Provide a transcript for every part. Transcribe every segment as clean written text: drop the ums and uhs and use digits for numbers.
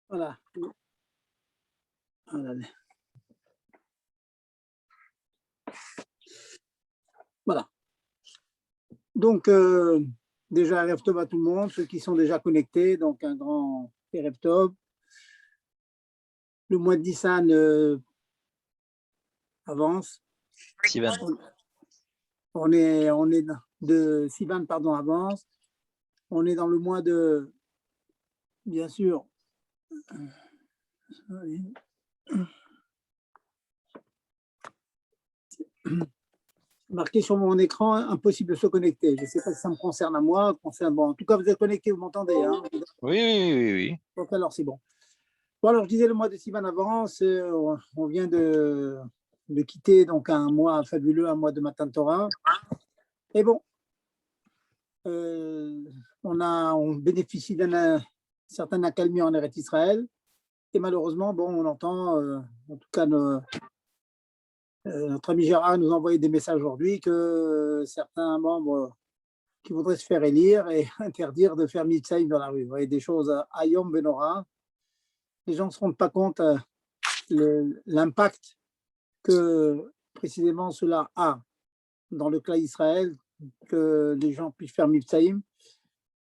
Voilà. Voilà. Donc, déjà, Erev Tov à tout le monde, ceux qui sont déjà connectés, donc un grand Erev Tov. Le mois de Nissan avance. Sivan. On est de Sivan, pardon, avance. On est dans le mois de, bien sûr, marqué sur mon écran, impossible de se connecter. Je ne sais pas si ça me concerne à moi. Bon, en tout cas, vous êtes connecté, vous m'entendez, hein? Oui. Donc, alors, c'est bon. Bon, alors, je disais, le mois de Sivan avance. On vient de quitter donc un mois fabuleux, un mois de Matan Torah. Et bon, on bénéficie d'une certaine accalmie en Eretz Israël. Et malheureusement, bon, on entend, en tout cas, notre ami Gérard nous a envoyé des messages aujourd'hui que certains membres qui voudraient se faire élire et interdire de faire Mitzvah dans la rue. Vous voyez, des choses à Yom Benora. Les gens ne se rendent pas compte l'impact que précisément cela a dans le cas Israël, que les gens puissent faire Mitzvahim.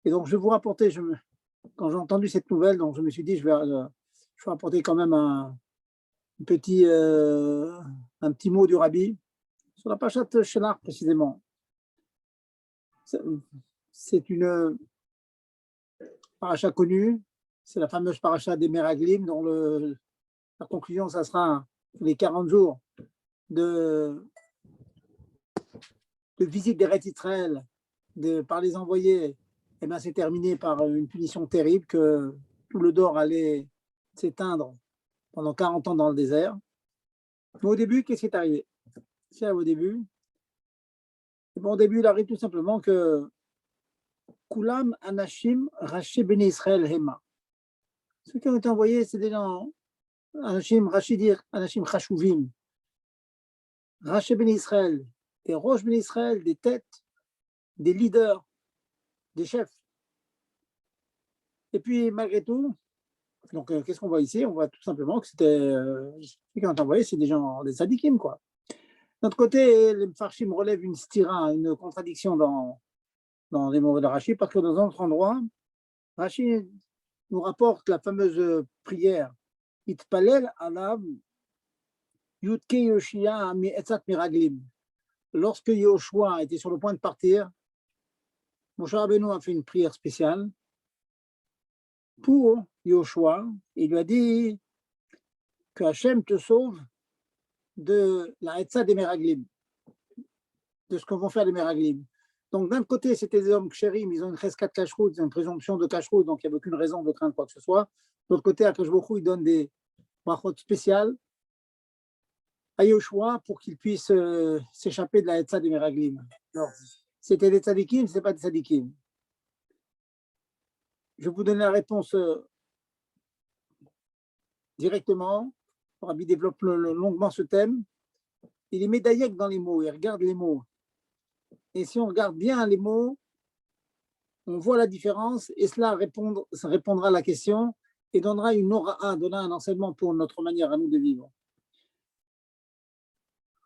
Et donc, je vais vous rapporter, quand j'ai entendu cette nouvelle, donc je me suis dit, je vais rapporter quand même un petit mot du Rabbi sur la Parashat Shelach précisément. C'est une paracha connue, c'est la fameuse paracha des Meraglim, dont la conclusion, ça sera les 40 jours de visite d'Eretz Israël par les envoyés. Et bien, c'est terminé par une punition terrible que tout le Dor allait s'éteindre pendant 40 ans dans le désert. Mais au début, qu'est-ce qui est arrivé? Au début, il arrive tout simplement que Kulam Anashim Rashi Bene Israël Hema. Ceux qui ont été envoyés, c'est des gens, Anashim Rashidir, Anashim Chashuvim, Rashi Bene Israël, des Rosh Bene Israël, des têtes, des leaders, des chefs. Et puis, malgré tout, donc, qu'est-ce qu'on voit ici? On voit tout simplement que ceux qui ont été envoyés, c'est des gens, des sadikim, quoi. D'un autre côté, les Mfarshim relèvent une stira, une contradiction dans les mots de Rashi, parce que dans un autre endroit, Rashi nous rapporte la fameuse prière Itpalel alav Yutke Yoshia mi etzat miraglim. Lorsque Yoshua était sur le point de partir, Moshe Rabbeinu a fait une prière spéciale pour Yoshua. Il lui a dit que Hachem te sauve de la Etza des Meraglim, de ce que vont faire les Meraglim. Donc, d'un côté, c'était des hommes kshérim, ils ont une cheskat kashrut, ils ont une présomption de kashrut, donc il n'y avait aucune raison de craindre quoi que ce soit. De l'autre côté, Akash Baruch Hu, il donne des brachot spéciales à Yoshua pour qu'il puisse s'échapper de la Etza des Meraglim. C'était des tzadikim, ce n'est pas des tzadikim. Je vais vous donner la réponse directement. Rabbi développe longuement ce thème. Il est médaillèque dans les mots, il regarde les mots. Et si on regarde bien les mots, on voit la différence et cela répondra à la question et donnera une aura, donnera un enseignement pour notre manière à nous de vivre.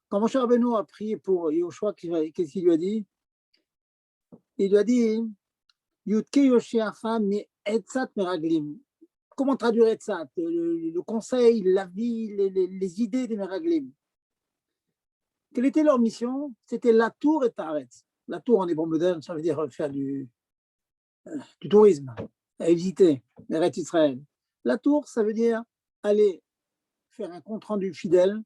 Quand Moshe Rabbeinu a prié pour Yoshua, qu'est-ce qu'il lui a dit? Il lui a dit Yutke Yoshiacha mi etzat meraglim. Comment traduire etzat? Le conseil, l'avis, les idées des meraglim. Quelle était leur mission? C'était la tour et Taretz. La tour en hébreu moderne, ça veut dire faire du tourisme, à visiter Eretz Israël. La tour, ça veut dire aller faire un compte-rendu fidèle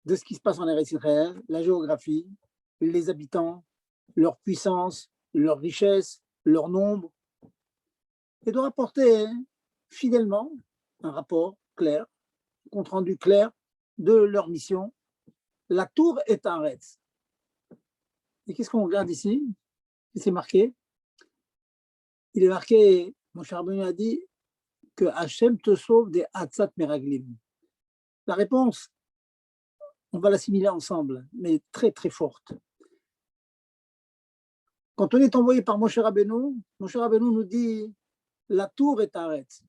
de ce qui se passe en Eretz Israël, la géographie, les habitants, leur puissance, leur richesse, leur nombre, et de rapporter fidèlement un rapport clair, compte-rendu clair de leur mission. La tour est un Retz. Et qu'est-ce qu'on regarde ici? C'est marqué. Il est marqué, mon cher Rabbeinu a dit que Hachem te sauve des Hatzat Meraglim. La réponse, on va l'assimiler ensemble, mais très très forte. Quand on est envoyé par Moshe Rabbeinu nous dit la tour est Aretz.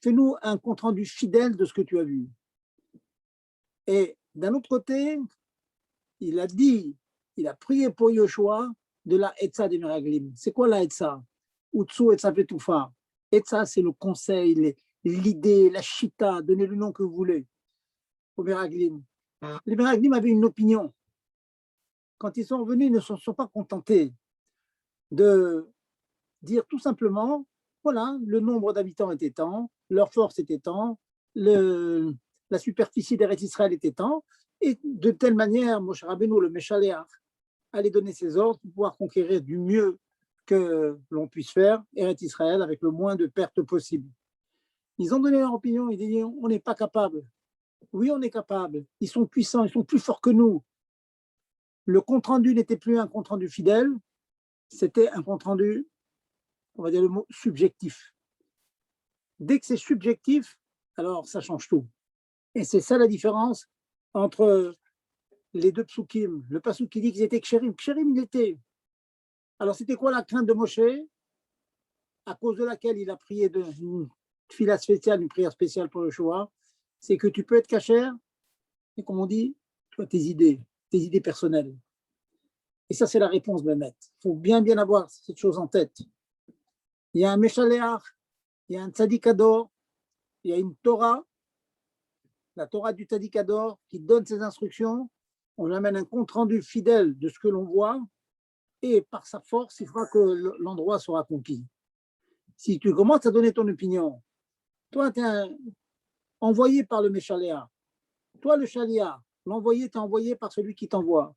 Fais-nous un compte-rendu fidèle de ce que tu as vu. Et d'un autre côté, il a prié pour Yoshua de la Etza des Meraglim. C'est quoi la Etza? Utsu Etza Petoufa. Etza, c'est le conseil, l'idée, la Shita, donnez le nom que vous voulez aux Meraglim. Les Meraglim avaient une opinion. Quand ils sont revenus, ils ne se sont pas contentés de dire tout simplement, voilà, le nombre d'habitants était tant, leur force était tant, la superficie d'Eretz Israël était tant, et de telle manière, Moshe Rabbeinu, le Meshaléach, allait donner ses ordres pour pouvoir conquérir du mieux que l'on puisse faire Eretz Israël avec le moins de pertes possible. Ils ont donné leur opinion, ils disent on n'est pas capable. Oui, on est capable. Ils sont puissants, ils sont plus forts que nous. Le compte-rendu n'était plus un compte-rendu fidèle, c'était un compte-rendu, on va dire le mot subjectif. Dès que c'est subjectif, alors ça change tout. Et c'est ça la différence entre les deux psukim. Le pasuk qui dit qu'ils étaient kshérim. Kshérim, il était. Alors c'était quoi la crainte de Moshe, à cause de laquelle il a prié une tefila spéciale, une prière spéciale pour le Shoah? C'est que tu peux être kasher, et comme on dit, toi, tes idées personnelles. Et ça, c'est la réponse, Mehmet. Il faut bien avoir cette chose en tête. Il y a un Meshaléach, il y a un Tzadikador, il y a une Torah, la Torah du Tzadikador qui donne ses instructions. On amène un compte-rendu fidèle de ce que l'on voit et par sa force, il fera que l'endroit sera conquis. Si tu commences à donner ton opinion, toi, tu es envoyé par le Meshaléach. Toi, le Shalia, l'envoyé, tu es envoyé par celui qui t'envoie.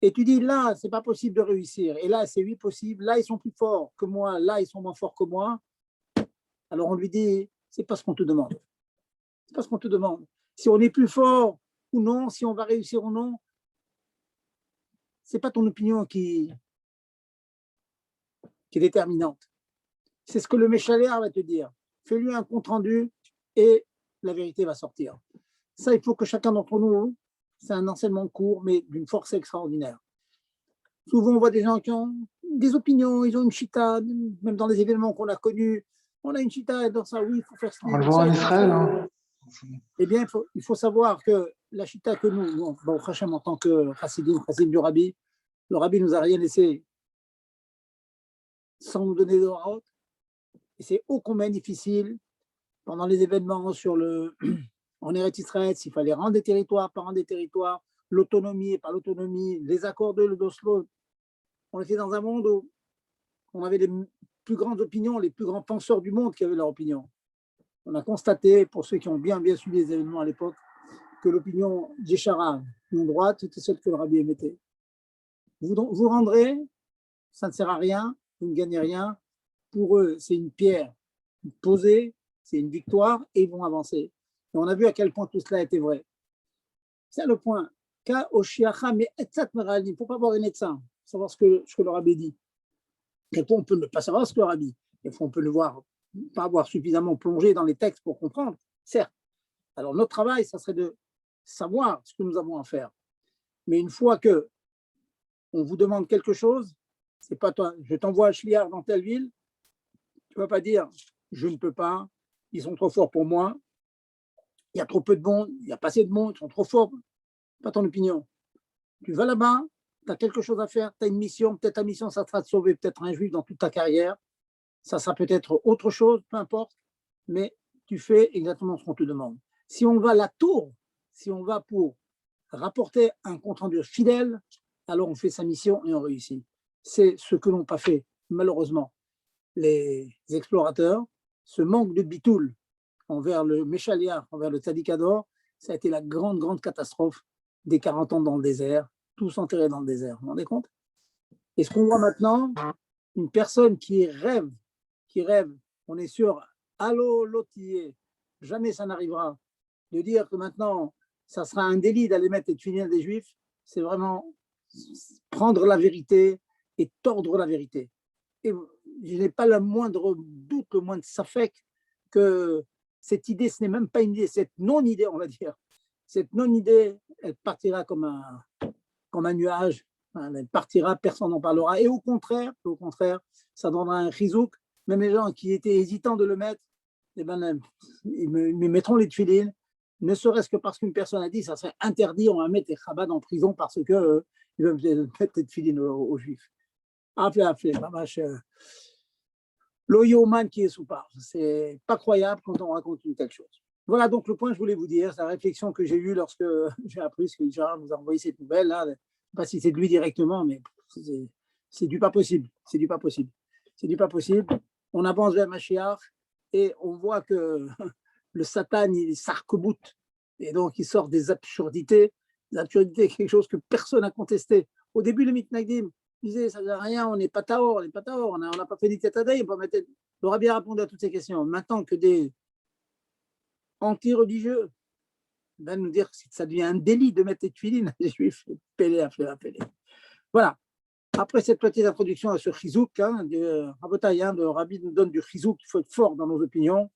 Et tu dis, là, c'est pas possible de réussir. Et là, c'est oui possible. Là, ils sont plus forts que moi. Là, ils sont moins forts que moi. Alors, on lui dit, c'est pas ce qu'on te demande. C'est pas ce qu'on te demande. Si on est plus fort ou non, si on va réussir ou non, c'est pas ton opinion qui est déterminante. C'est ce que le Meshaléar va te dire. Fais-lui un compte-rendu et la vérité va sortir. Ça, il faut que chacun d'entre nous, c'est un enseignement court, mais d'une force extraordinaire. Souvent, on voit des gens qui ont des opinions, ils ont une chita, même dans les événements qu'on a connus. On a une chita, et dans ça, oui, il faut faire ça. On le voit en Israël. Hein. Eh bien, il faut savoir que la chita que nous, bon, franchement, en tant que chassidim du rabbi, le rabbi nous a rien laissé sans nous donner de route. Et c'est ô combien difficile pendant les événements en Eretz Israël, s'il fallait rendre des territoires par rendre des territoires, l'autonomie et pas l'autonomie, les accords d'Oslo. On était dans un monde où on avait les plus grandes opinions, les plus grands penseurs du monde qui avaient leur opinion. On a constaté, pour ceux qui ont bien suivi les événements à l'époque, que l'opinion d'Yeshara, non droite, c'était celle que le rabbi émettait. Vous rendrez, ça ne sert à rien, vous ne gagnez rien. Pour eux, c'est une pierre posée, c'est une victoire, et ils vont avancer. Et on a vu à quel point tout cela était vrai. C'est le point. Il ne faut pas avoir une médecin, savoir ce que le rabbi dit. Quelquefois, on peut ne pas savoir ce que le rabbi dit. Quelquefois, on peut ne pas avoir suffisamment plongé dans les textes pour comprendre, certes. Alors, notre travail, ça serait de savoir ce que nous avons à faire. Mais une fois que on vous demande quelque chose, c'est pas toi, je t'envoie à Shliar dans telle ville, tu ne vas pas dire je ne peux pas, ils sont trop forts pour moi, il y a trop peu de monde, il n'y a pas assez de monde, ils sont trop forts. Pas ton opinion. Tu vas là-bas, tu as quelque chose à faire, tu as une mission, peut-être ta mission, ça sera de sauver peut-être un juif dans toute ta carrière, ça sera peut-être autre chose, peu importe, mais tu fais exactement ce qu'on te demande. Si on va à la tour, si on va pour rapporter un compte-rendu fidèle, alors on fait sa mission et on réussit. C'est ce que n'ont pas fait, malheureusement, les explorateurs. Ce manque de bitoul envers le Meshaléar, envers le Tzadikador, ça a été la grande, grande catastrophe des 40 ans dans le désert, tous enterrés dans le désert. Vous vous rendez compte? Et ce qu'on voit maintenant, une personne qui rêve, on est sûr, allô, lotier, jamais ça n'arrivera, de dire que maintenant, ça sera un délit d'aller mettre les tunnels des Juifs, c'est vraiment prendre la vérité et tordre la vérité. Et je n'ai pas le moindre doute, le moindre safek que cette idée, ce n'est même pas une idée, cette non-idée, on va dire. Cette non-idée, elle partira comme un nuage, elle partira, personne n'en parlera. Et au contraire, ça donnera un chizouk. Même les gens qui étaient hésitants de le mettre, eh ben, ils me mettront les tefilines, ne serait-ce que parce qu'une personne a dit ça serait interdit, on va mettre les Chabad en prison parce que ils veulent mettre les tefilines aux Juifs. Appelez, mamash, l'Oyoman qui est sous part. C'est pas croyable quand on raconte une telle chose. Voilà donc le point que je voulais vous dire, c'est la réflexion que j'ai eue lorsque j'ai appris ce que Gérard nous a envoyé cette nouvelle là. Je ne sais pas si c'est de lui directement, mais c'est du pas possible. C'est du pas possible. C'est du pas possible. On avance vers Mashiach et on voit que le Satan, il s'arc-boute et donc il sort des absurdités. L'absurdité est quelque chose que personne n'a contesté. Au début, le Mitnagdim disait ça ne sert à rien, on n'est pas taor, on n'a pas fait d'Ikatadei, on aurait bien répondu à toutes ces questions. Maintenant que des anti-religieux viennent nous dire que ça devient un délit de mettre les tefilines, les juifs, pélé. Voilà. Après cette petite introduction sur Chizouk, le Rabbi nous donne du Chizouk, il faut être fort dans nos opinions,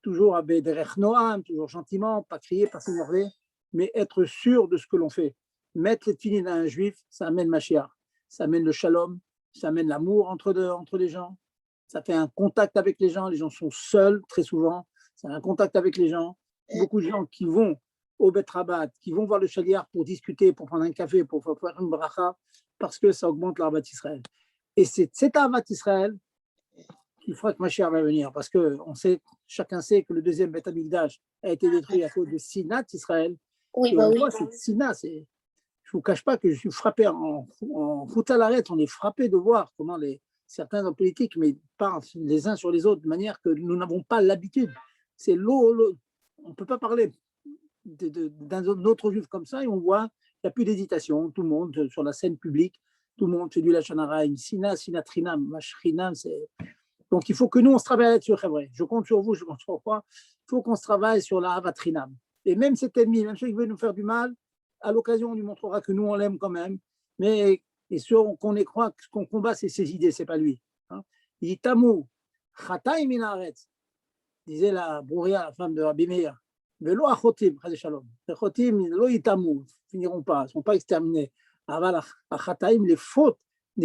toujours avec des Noam, toujours gentiment, pas crier, pas s'énerver, mais être sûr de ce que l'on fait. Mettre les tefilines à un juif, ça amène Mashiach, ça amène le shalom, ça amène l'amour entre les gens, ça fait un contact avec les gens sont seuls très souvent, ça a un contact avec les gens. Beaucoup de gens qui vont au Bet Rabat, qui vont voir le Shaliar pour discuter, pour prendre un café, pour faire une bracha, parce que ça augmente l'Ahavat Israël. Et c'est cet Ahavat Israël qu'il fera que Mashiach va venir, parce que chacun sait que le deuxième Bet Amikdash a été détruit à cause de Sinat Israël. Oui, et on voit cette Sinat, je ne vous cache pas que je suis frappé en route à l'arrêt, on est frappé de voir comment certains hommes politiques mais parlent les uns sur les autres de manière que nous n'avons pas l'habitude. C'est l'eau, on ne peut pas parler d'un autre juif comme ça et on voit qu'il n'y a plus d'hésitation, tout le monde sur la scène publique, tout le monde fait du Lachon Hara, une sinatrinam, mashrinam, donc il faut que nous on se travaille là-dessus, je compte sur vous, je compte sur toi, il faut qu'on se travaille sur la avatrinam. Et même cet ennemi, même celui qui veut nous faire du mal, à l'occasion on lui montrera que nous on l'aime quand même, mais et sûr qu'on y croit que ce qu'on combat c'est ses idées, c'est pas lui. Il dit Tamou, Chataim minaretz, disait la Brouria, la femme de Rabbi Meir. Velo achotim, chas shalom. Les chotim, lo itamu, finiront pas, ne sont pas exterminés. Aval achataim, les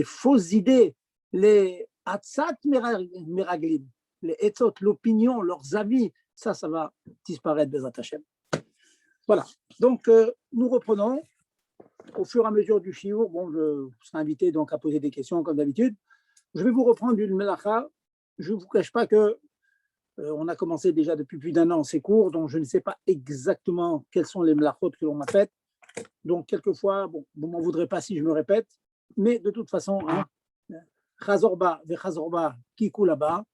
fausses idées, les atzat meraglim, les etzot, l'opinion, leurs avis, ça va disparaître Bezrat Hashem. Voilà. Donc, nous reprenons au fur et à mesure du shiur. Bon, je serai invité donc à poser des questions comme d'habitude. Je vais vous reprendre une melacha. Je ne vous cache pas que on a commencé déjà depuis plus d'un an ces cours, donc je ne sais pas exactement quelles sont les melachot que l'on m'a faites. Donc, quelquefois, bon, vous ne m'en voudrez pas si je me répète, mais de toute façon, Chazorba, Vechazorba, Kikou là-bas,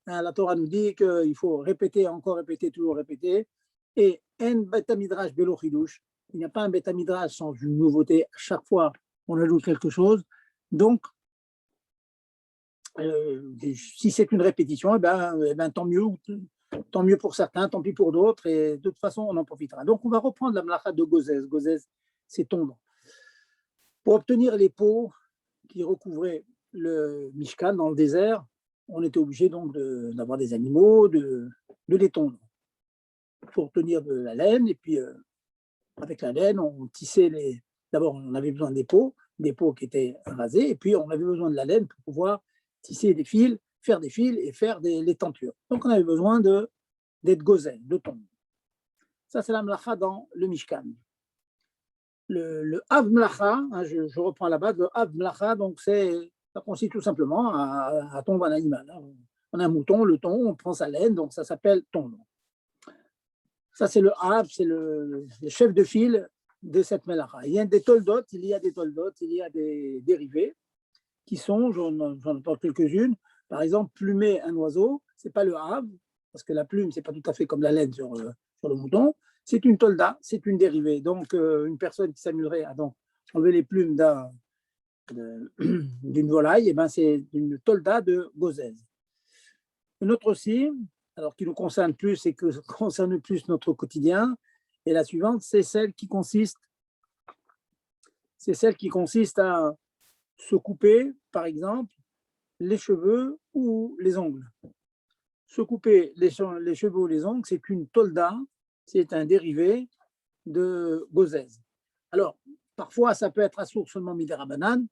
la Torah nous dit qu'il faut répéter, encore répéter, toujours répéter. Et En Betamidrash Belo Chidush, il n'y a pas un Betamidrash sans une nouveauté. À chaque fois, on ajoute quelque chose. Donc, si c'est une répétition, tant mieux pour certains, tant pis pour d'autres, et de toute façon, on en profitera. Donc, on va reprendre la mlacha de Gozez. Gozez, c'est tondre. Pour obtenir les pots qui recouvraient le Mishkan dans le désert, on était obligé donc d'avoir des animaux, de les tondre. Pour obtenir de la laine, et puis avec la laine, on tissait D'abord, on avait besoin des pots qui étaient rasés, et puis on avait besoin de la laine pour pouvoir tisser des fils, faire des fils et faire les tentures. Donc on avait besoin d'être gozel, de tondre. Ça, c'est la mlacha dans le Mishkan. Le Av Mlacha, je reprends la base, le Av Mlacha, donc ça consiste tout simplement à tondre un animal. On a un mouton, le tond, on prend sa laine, donc ça s'appelle tondre. Ça, c'est le Av, c'est le chef de file de cette melacha. Il y a des toldot, il y a des dérivés qui sont, j'en apporte quelques-unes. Par exemple, plumer un oiseau, ce n'est pas le Av, parce que la plume, ce n'est pas tout à fait comme la laine sur le mouton. C'est une tolda, c'est une dérivée. Donc, une personne qui s'amuserait à enlever les plumes d'une volaille, c'est une tolda de Gozez. Une autre aussi, alors qui nous concerne plus et qui concerne plus notre quotidien, et la suivante, c'est celle qui consiste à se couper, par exemple, les cheveux ou les ongles. Se couper les cheveux ou les ongles, c'est une tolda, c'est un dérivé de Gozez. Alors, parfois, ça peut être assourd seulement midera banane,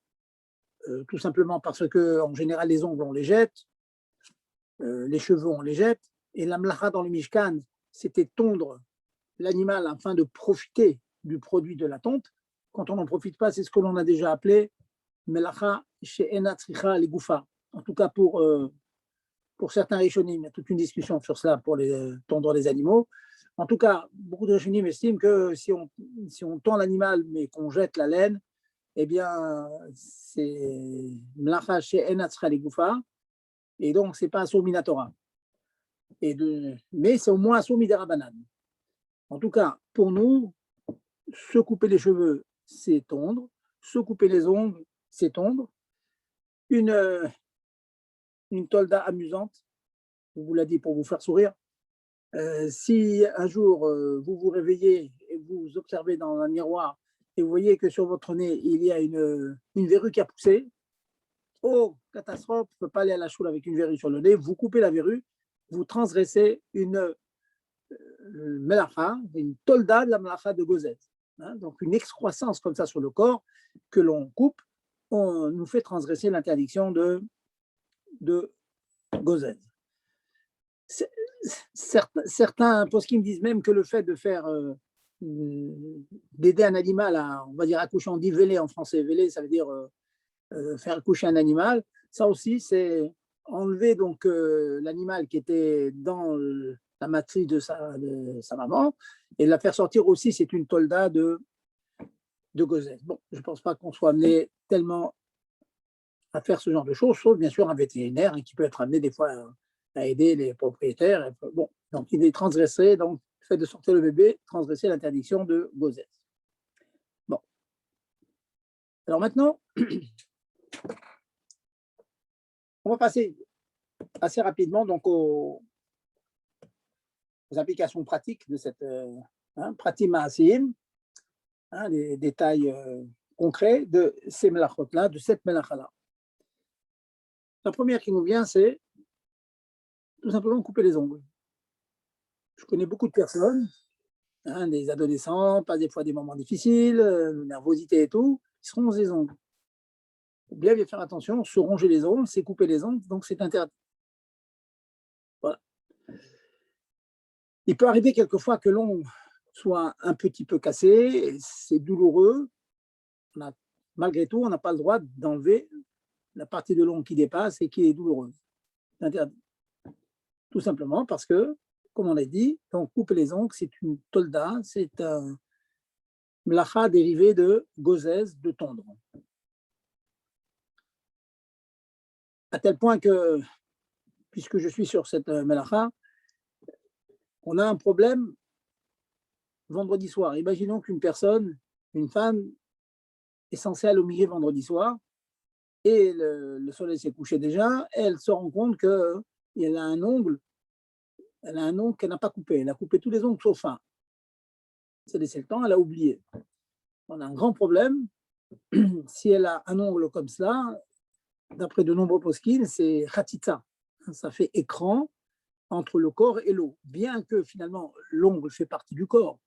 tout simplement parce que en général, les ongles, on les jette, les cheveux, on les jette. Et la mlacha dans le Mishkan, c'était tondre l'animal afin de profiter du produit de la tonte. Quand on n'en profite pas, c'est ce que l'on a déjà appelé melacha she'ena tzricha legoufa. En tout cas, pour certains Rishonim, il y a toute une discussion sur cela pour les tondre des animaux. En tout cas, beaucoup de Rishonim estiment que si on tond l'animal mais qu'on jette la laine, eh bien, c'est melacha she'ena tzricha legoufa, et donc c'est pas assour minatora. Mais c'est au moins assour miderabanan. En tout cas, pour nous, se couper les cheveux, c'est tondre. Se couper les ongles, c'est tondre. Une tolda amusante, je vous l'ai dit pour vous faire sourire. Si un jour vous vous réveillez et vous observez dans un miroir et vous voyez que sur votre nez, il y a une verrue qui a poussé, oh, catastrophe, on ne peut pas aller à la choule avec une verrue sur le nez, vous coupez la verrue, vous transgressez une melacha, une tolda de la melacha de Gozet. Hein, donc une excroissance comme ça sur le corps que l'on coupe, on nous fait transgresser l'interdiction de Gozet. Certains poskim disent même que le fait de faire d'aider un animal à, on va dire, accoucher, on dit véler en français, véler ça veut dire faire accoucher un animal, ça aussi c'est enlever donc l'animal qui était dans la matrice de sa maman et la faire sortir aussi, c'est une tolda de Gozet. Bon, je ne pense pas qu'on soit amené tellement à faire ce genre de choses, sauf bien sûr un vétérinaire qui peut être amené des fois à aider les propriétaires. Bon, donc il est transgressé, donc le fait de sortir le bébé, transgresser l'interdiction de Gozet. Bon. Alors maintenant, on va passer assez rapidement donc aux applications pratiques de cette pratim ma'asim, les détails concrets de ces melachot-là, de cette melacha-là. La première qui nous vient, c'est tout simplement couper les ongles. Je connais beaucoup de personnes, des adolescents, pas des fois des moments difficiles, nervosité et tout, ils se rongent les ongles. Il faut bien faire attention, se ronger les ongles, c'est couper les ongles, donc c'est interdit. Voilà. Il peut arriver quelquefois que l'ongle soit un petit peu cassé, c'est douloureux. Malgré tout, on n'a pas le droit d'enlever la partie de l'ongle qui dépasse et qui est douloureuse. C'est interdit. Tout simplement parce que, comme on l'a dit, donc couper les ongles, c'est une tolda, c'est un mlacha dérivé de gozez, de tondre. À tel point que, puisque je suis sur cette melacha, on a un problème vendredi soir. Imaginons qu'une personne, une femme, est censée aller au milieu vendredi soir et le soleil s'est couché déjà, elle se rend compte qu'elle a un ongle, qu'elle n'a pas coupé. Elle a coupé tous les ongles sauf un. C'est laissé le temps, elle a oublié. On a un grand problème. Si elle a un ongle comme cela, d'après de nombreux poskim, c'est khatitsa. Ça fait écran entre le corps et l'eau. Bien que finalement, l'ongle fait partie du corps.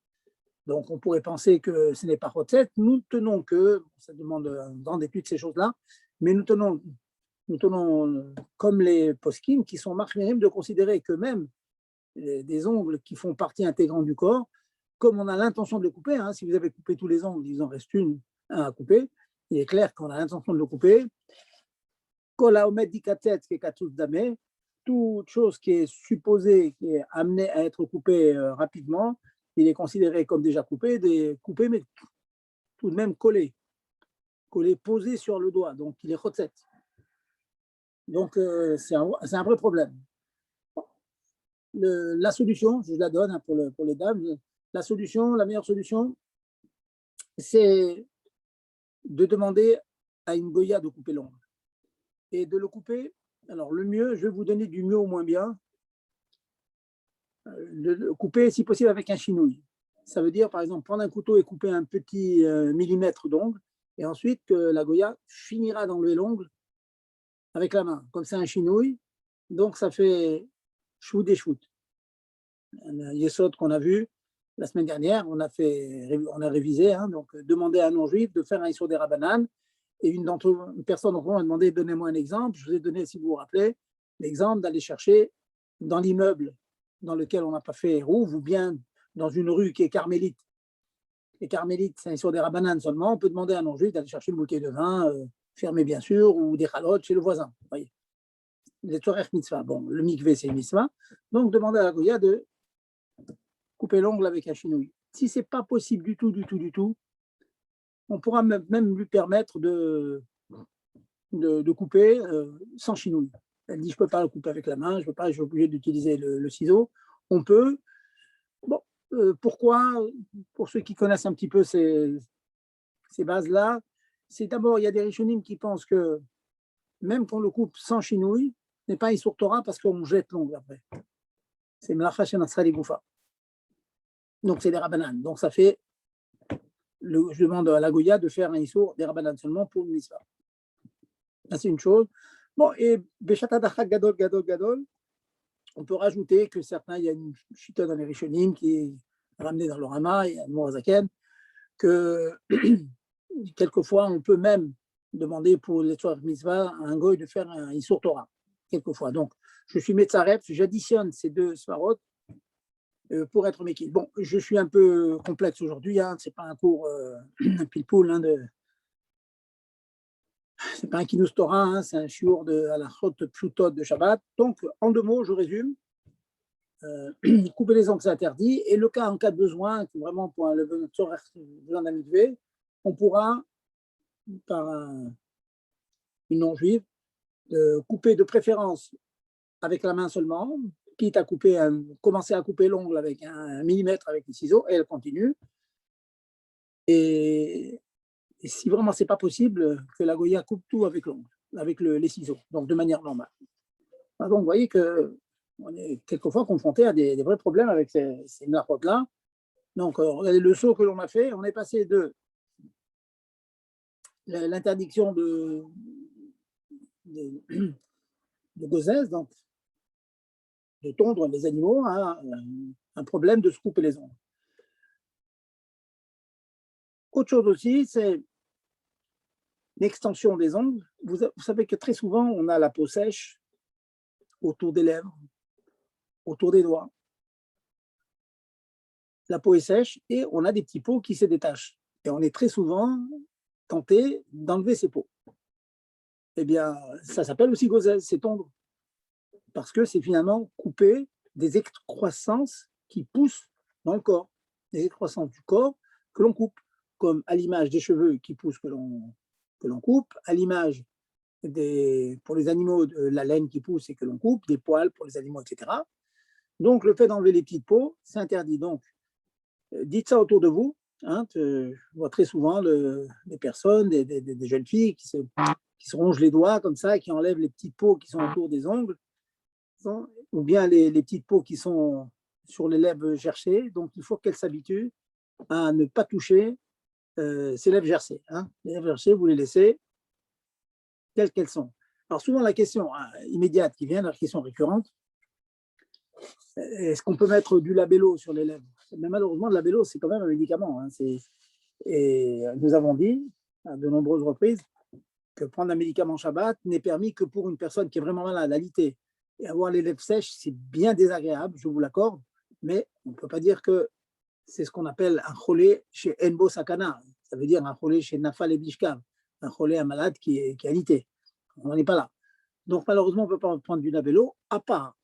Donc, on pourrait penser que ce n'est pas Hotzet. Nous tenons que, ça demande un grand étude ces choses-là, mais nous tenons comme les poskim qui sont marchmirim de considérer que même des ongles qui font partie intégrante du corps, comme on a l'intention de le couper, si vous avez coupé tous les ongles, il en reste un à couper, il est clair qu'on a l'intention de le couper. Toute chose qui est supposée, qui est amenée à être coupée rapidement, il est considéré comme déjà coupé, mais tout de même collé, posé sur le doigt, donc il est chotzet. Donc c'est un vrai problème. La solution, je la donne pour les dames, la meilleure solution, c'est de demander à une goya de couper l'ongle. Et de le couper, alors le mieux, je vais vous donner du mieux au moins bien, le couper si possible avec un chinouille. Ça veut dire, par exemple, prendre un couteau et couper un petit millimètre d'ongle, et ensuite que la goya finira d'enlever l'ongle avec la main. Comme c'est un chinouille, donc ça fait shoot et shoot. Un yesod qu'on a vu la semaine dernière, on a révisé, donc demander à un non-juif de faire un yesod des rabanan, et une personne d'entre vous m'a demandé, donnez-moi un exemple, je vous ai donné, si vous vous rappelez, l'exemple d'aller chercher dans l'immeuble dans lequel on n'a pas fait Hérouv, ou bien dans une rue qui est carmélite. Les carmélites, c'est sur des rabananes seulement. On peut demander à un non-juif d'aller chercher une bouteille de vin, fermé bien sûr, ou des chalotes chez le voisin. Vous voyez, les tzorech mitzvah. Bon, le mikvé, c'est une mitzvah. Donc, demander à la goya de couper l'ongle avec un chinouille. Si ce n'est pas possible du tout, on pourra même lui permettre de couper sans chinouille. Elle dit, je ne peux pas le couper avec la main, je suis obligé d'utiliser le ciseau. On peut. Bon, pourquoi? Pour ceux qui connaissent un petit peu ces bases-là, c'est d'abord, il y a des rishonim qui pensent que même qu'on le coupe sans chinouille, ce n'est pas un Issour Torah parce qu'on jette l'ongle après. C'est Melacha Shenatzra Ligoufa. Donc, c'est des rabbanan. Donc, ça fait, je demande à la Goya de faire un Issour des rabbanan seulement pour une mitzvah. Ça, c'est une chose. Bon, et Beshat Adachak Gadol, on peut rajouter que certains, il y a une chita dans les rishonim qui est ramenée dans le Rama, il y a Mourazaken, que quelquefois, on peut même demander pour les Tzorech Mitzvah à un goy de faire un Issour Torah, quelquefois. Donc, je suis Metzaref, j'additionne ces deux svarot pour être Mekil. Bon, je suis un peu complexe aujourd'hui, hein, ce n'est pas un cours pile-poule, hein, c'est pas un Kinous Torah, hein, c'est un shiur de halachot pshutot de Shabbat. Donc, en 2 mots, je résume. Couper les ongles, c'est interdit. Et en cas de besoin, vraiment pour le besoin d'un mikvé, on pourra, par une non-juive, couper de préférence avec la main seulement, quitte à commencer à couper l'ongle avec 1 millimètre avec les ciseaux, et elle continue. Et si vraiment c'est pas possible, que la Goya coupe tout avec l'ongle, avec les ciseaux, donc de manière normale. Donc vous voyez qu'on est quelquefois confronté à des vrais problèmes avec ces mlachotes-là. Donc regardez le saut que l'on a fait, on est passé de l'interdiction de gozès, donc de tondre les animaux, à un problème de se couper les ongles. Autre chose aussi, c'est l'extension des ongles. Vous savez que très souvent, on a la peau sèche autour des lèvres, autour des doigts. La peau est sèche et on a des petits peaux qui se détachent. Et on est très souvent tenté d'enlever ces peaux. Eh bien, ça s'appelle aussi gozès, c'est tondre. Parce que c'est finalement couper des excroissances qui poussent dans le corps, des excroissances du corps que l'on coupe, comme à l'image des cheveux qui poussent que l'on coupe, à l'image pour les animaux de la laine qui pousse et que l'on coupe, des poils pour les animaux, etc. Donc, le fait d'enlever les petites peaux, c'est interdit. Donc, dites ça autour de vous. Hein, je vois très souvent des personnes, des jeunes filles qui se rongent les doigts comme ça, qui enlèvent les petites peaux qui sont autour des ongles, ou bien les petites peaux qui sont sur les lèvres gercées. Donc, il faut qu'elles s'habituent à ne pas toucher ces lèvres gercées. Hein. Les lèvres gercées, vous les laissez telles qu'elles sont. Alors, souvent, la question immédiate qui vient, la question récurrente, est-ce qu'on peut mettre du labello sur les lèvres? Mais malheureusement, le labello, c'est quand même un médicament. Hein. Et nous avons dit à de nombreuses reprises que prendre un médicament Shabbat n'est permis que pour une personne qui est vraiment malade, alité. Et avoir les lèvres sèches, c'est bien désagréable, je vous l'accorde, mais on ne peut pas dire que c'est ce qu'on appelle un cholé chez Enbo Sakana. Ça veut dire un cholé chez Nafal et Bishkav, un cholé, un malade qui est alité. On n'en est pas là. Donc malheureusement, on ne peut pas prendre du labello, à part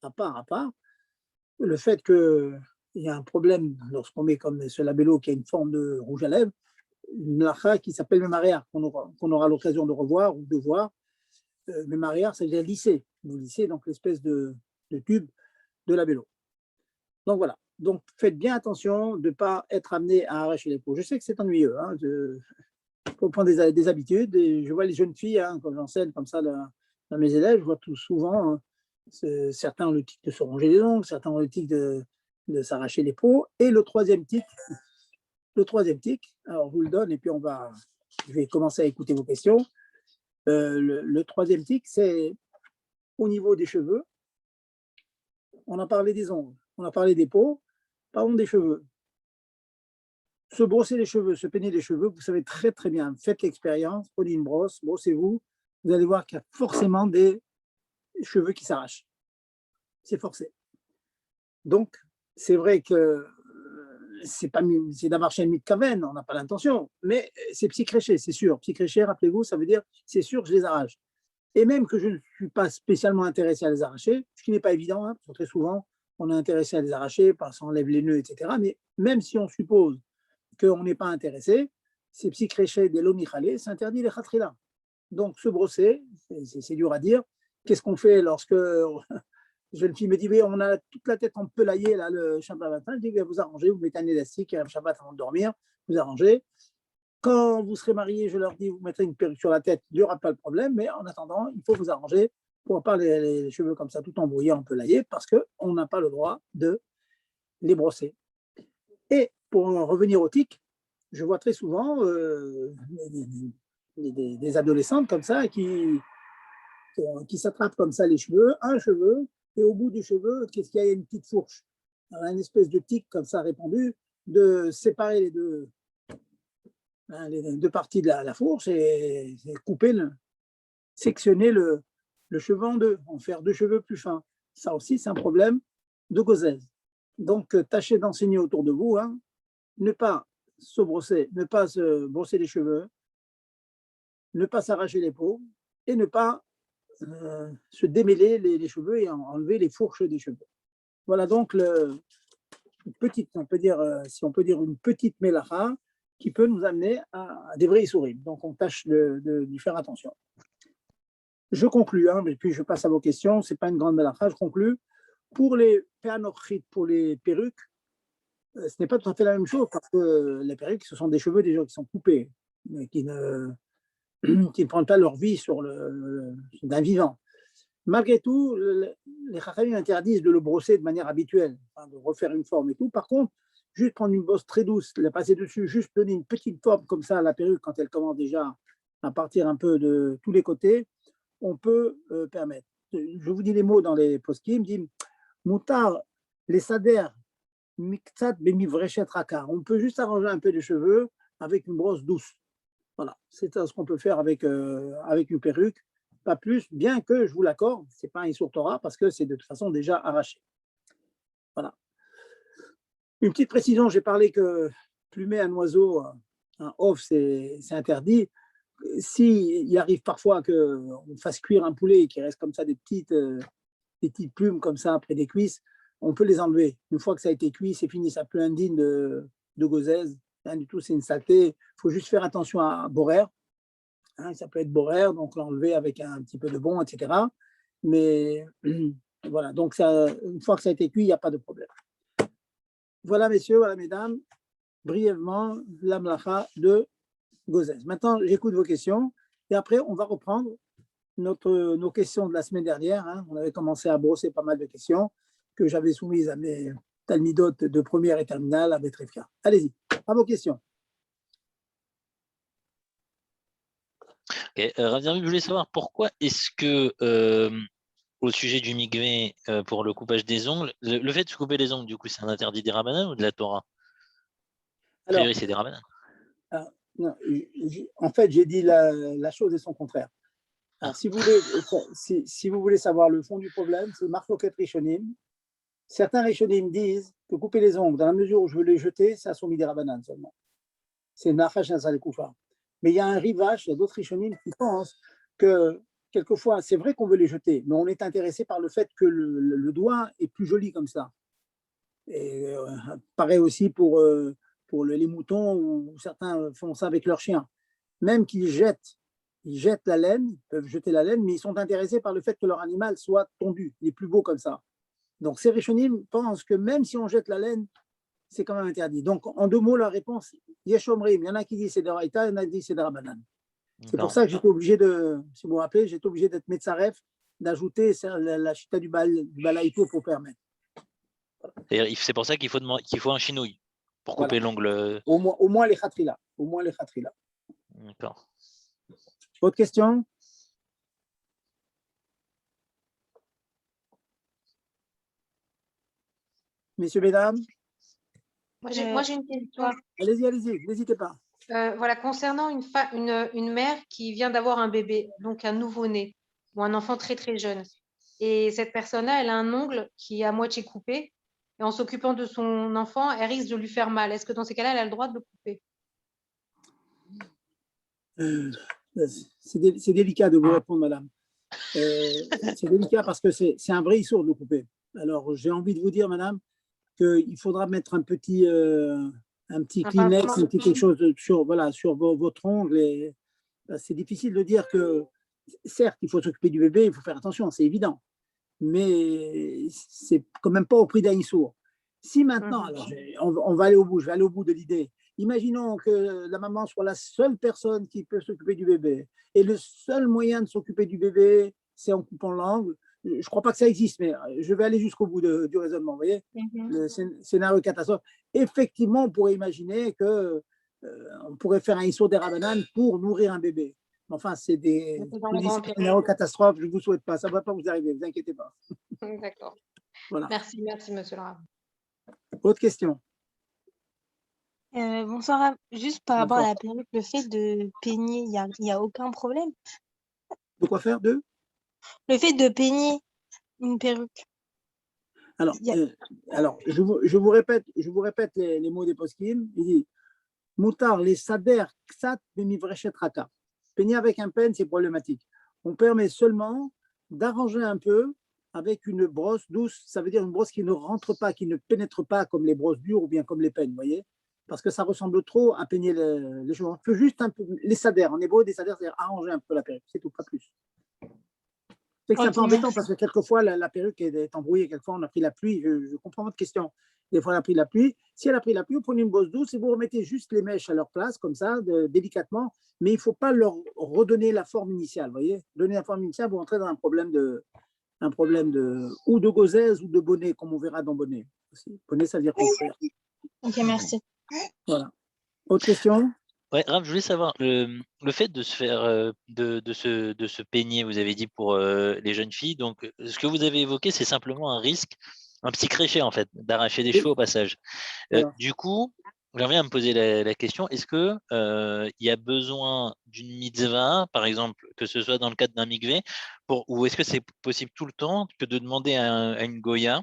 le fait qu'il y a un problème lorsqu'on met comme ce labello qui a une forme de rouge à lèvres, une lacha qui s'appelle Mémaréar, qu'on aura l'occasion de revoir ou de voir. Mémaréar, ça veut dire lisser. Vous lissez donc l'espèce de tube de labello. Donc voilà. Donc faites bien attention de ne pas être amené à arracher les peaux. Je sais que c'est ennuyeux. Hein, il faut prendre des habitudes. Et je vois les jeunes filles, hein, quand j'enseigne comme ça dans mes élèves, je vois tout souvent, hein, certains ont le tic de se ronger les ongles, certains ont le tic de s'arracher les peaux. Et le troisième tic, alors je vous le donne et puis je vais commencer à écouter vos questions. Le troisième tic, c'est au niveau des cheveux. On a parlé des ongles, on a parlé des peaux, parlons des cheveux. Se brosser les cheveux, se peigner les cheveux, vous savez très très bien, faites l'expérience, prenez une brosse, brossez-vous, vous allez voir qu'il y a forcément des cheveux qui s'arrachent. C'est forcé. Donc, c'est vrai que c'est pas c'est d'avoir chez le kaven, on n'a pas l'intention, mais c'est psychréché, c'est sûr. Psychréché, rappelez-vous, ça veut dire c'est sûr, je les arrache. Et même que je ne suis pas spécialement intéressé à les arracher, ce qui n'est pas évident, hein, parce que très souvent, on est intéressé à les arracher parce qu'on enlève les nœuds, etc. Mais même si on suppose qu'on n'est pas intéressé, c'est psychréché des lomichalé, c'est interdit les khatrila. Donc, se brosser, c'est dur à dire. Qu'est-ce qu'on fait lorsque jeune fille me dit, oui, on a toute la tête empelaillée là, le Shabbat matin. Je dis, vous arrangez, vous mettez un élastique, un Shabbat avant de dormir, vous arrangez. Quand vous serez mariés, je leur dis, vous mettrez une perruque sur la tête, il n'y aura pas de problème, mais en attendant, il faut vous arranger pour pas les cheveux comme ça, tout embrouillés, empelaillés, parce qu'on n'a pas le droit de les brosser. Et pour revenir au tic, je vois très souvent des adolescentes comme ça qui s'attrapent comme ça les cheveux, un cheveu, et au bout du cheveu, qu'est-ce qu'il y a? Il y a une petite fourche, une espèce de tic comme ça répandu, de séparer les deux parties de la fourche et couper, sectionner le cheveu en deux, en faire deux cheveux plus fins. Ça aussi, c'est un problème de gozèse. Donc, tâchez d'enseigner autour de vous, hein, ne pas se brosser, ne pas se brosser les cheveux, ne pas s'arracher les peaux et ne pas se démêler les cheveux et enlever les fourches des cheveux. Voilà donc une petite, on peut dire, si on peut dire une petite mélacha qui peut nous amener à des vrais souris. Donc on tâche d'y faire attention. Je conclus, hein, et puis je passe à vos questions. C'est pas une grande mélacha, je conclus. Pour les péanochrites, pour les perruques, ce n'est pas tout à fait la même chose parce que les perruques, ce sont des cheveux déjà qui sont coupés, mais qui ne prennent pas leur vie d'un vivant. Malgré tout, les Chachamim interdisent de le brosser de manière habituelle, enfin, de refaire une forme et tout. Par contre, juste prendre une brosse très douce, la passer dessus, juste donner une petite forme comme ça à la perruque quand elle commence déjà à partir un peu de tous les côtés, on peut permettre. Je vous dis les mots dans les poskim, dit Moutar, les sader, miktsat bemivrechet raka. On peut juste arranger un peu de cheveux avec une brosse douce. Voilà, c'est ce qu'on peut faire avec une perruque, pas plus, bien que, je vous l'accorde, ce n'est pas un Issour Torah parce que c'est de toute façon déjà arraché. Voilà. Une petite précision, j'ai parlé que plumer un oiseau, un off, c'est interdit. S'il arrive parfois qu'on fasse cuire un poulet et qu'il reste comme ça des petites plumes comme ça après des cuisses, on peut les enlever. Une fois que ça a été cuit, c'est fini, ça peut indigne de gozèse, rien du tout, c'est une saleté. Il faut juste faire attention à borer. Hein, ça peut être borer, donc l'enlever avec un petit peu de bon, etc. Mais voilà, donc ça, une fois que ça a été cuit, il n'y a pas de problème. Voilà, messieurs, voilà, mesdames, brièvement, la mlacha de Gozès. Maintenant, j'écoute vos questions et après, on va reprendre nos questions de la semaine dernière. Hein. On avait commencé à brosser pas mal de questions que j'avais soumises à mes talmidotes de première et terminale à Betrefka. Allez-y, à vos questions. Okay. Rav Zerbi, je voulais savoir pourquoi est-ce que, au sujet du migvé pour le coupage des ongles, le fait de se couper les ongles, du coup, c'est un interdit des Rabbanan ou de la Torah? A priori, c'est des Rabbanan. Non, en fait, j'ai dit la chose et son contraire. Alors, si vous voulez savoir le fond du problème, c'est Marloket Rishonim. Certains Rishonim disent que couper les ongles, dans la mesure où je veux les jeter, c'est à son des Rabbanan seulement. C'est Nachash Nazal Koufa. Mais il y a un rivage, il y a d'autres Rishonim qui pensent que quelquefois, c'est vrai qu'on veut les jeter, mais on est intéressé par le fait que le doigt est plus joli comme ça. Et pareil aussi pour les moutons, ou certains font ça avec leurs chiens. Même qu'ils jettent la laine, ils peuvent jeter la laine, mais ils sont intéressés par le fait que leur animal soit tondu, il est plus beau comme ça. Donc ces Rishonim pensent que même si on jette la laine, c'est quand même interdit. Donc en deux mots, la réponse, Yeshomrim, il y en a qui disent c'est de Raïta, il y en a qui disent c'est de Rabbanan. C'est pour ça que j'étais obligé si vous vous rappelez, j'étais obligé d'être Metzaref, d'ajouter la chita du Balaïto pour permettre. C'est pour ça qu'il faut un chinouille pour couper l'ongle. Au moins les khatrila. D'accord. Autre question? Messieurs, mesdames? Moi, j'ai une question. Allez-y, n'hésitez pas. Voilà, concernant une mère qui vient d'avoir un bébé, donc un nouveau-né ou un enfant très très jeune, et cette personne-là, elle a un ongle qui est à moitié coupé. et en s'occupant de son enfant, elle risque de lui faire mal. Est-ce que dans ces cas-là, elle a le droit de le couper? C'est délicat de vous répondre, madame. C'est délicat parce que c'est un vrai issour de le couper. Alors, j'ai envie de vous dire, madame, qu'il faudra mettre un petit Kleenex, pansement. un petit quelque chose sur votre ongle. Et c'est difficile de dire que, certes, il faut s'occuper du bébé, il faut faire attention, c'est évident. Mais c'est quand même pas au prix d'un issour. Si maintenant, alors, on va aller au bout, je vais aller au bout de l'idée. Imaginons que la maman soit la seule personne qui peut s'occuper du bébé et le seul moyen de s'occuper du bébé, c'est en coupant l'angle. Je ne crois pas que ça existe, mais je vais aller jusqu'au bout du raisonnement. Vous voyez, le scénario catastrophe. Effectivement, on pourrait imaginer qu'on pourrait faire un issour des rabananes pour nourrir un bébé. Enfin, c'est des scénarios catastrophes, je ne vous souhaite pas. Ça ne va pas vous arriver, ne vous inquiétez pas. D'accord. Voilà. Merci, monsieur le Rav. Autre question? Bonsoir, juste par rapport à la perruque, le fait de peigner, il n'y a aucun problème? De quoi faire? Le fait de peigner une perruque. Alors, je vous répète les mots des poskim. Il dit Moutar, les sader, ksat, bemivrechet raka. Peigner avec un peigne, c'est problématique. On permet seulement d'arranger un peu avec une brosse douce. Ça veut dire une brosse qui ne rentre pas, qui ne pénètre pas comme les brosses dures ou bien comme les peignes, vous voyez, parce que ça ressemble trop à peigner les cheveux. On peut juste un peu, les sader, en hébreu, des sader, c'est arranger un peu la perruque, c'est tout, pas plus. C'est un peu embêtant parce que quelquefois la perruque est embrouillée, quelquefois on a pris la pluie, je comprends votre question. Des fois, elle a pris la pluie. Si elle a pris la pluie, vous prenez une brosse douce et vous remettez juste les mèches à leur place, comme ça, délicatement. Mais il ne faut pas leur redonner la forme initiale. Vous voyez, donner la forme initiale, vous entrez dans un problème ou de gauzaise ou de bonnet, comme on verra dans bonnet. Bonnet, ça veut dire construire. Ok, merci. Voilà. Autre question? Ouais, Rav, je voulais savoir, le fait de se faire, de se peigner, vous avez dit pour les jeunes filles, donc ce que vous avez évoqué, c'est simplement un risque, un petit créchet en fait, d'arracher des cheveux au passage. Voilà. Du coup, j'aimerais à me poser la question, est-ce que il y a besoin d'une mitzvah, par exemple, que ce soit dans le cadre d'un mikvé, ou est-ce que c'est possible tout le temps que de demander à une goya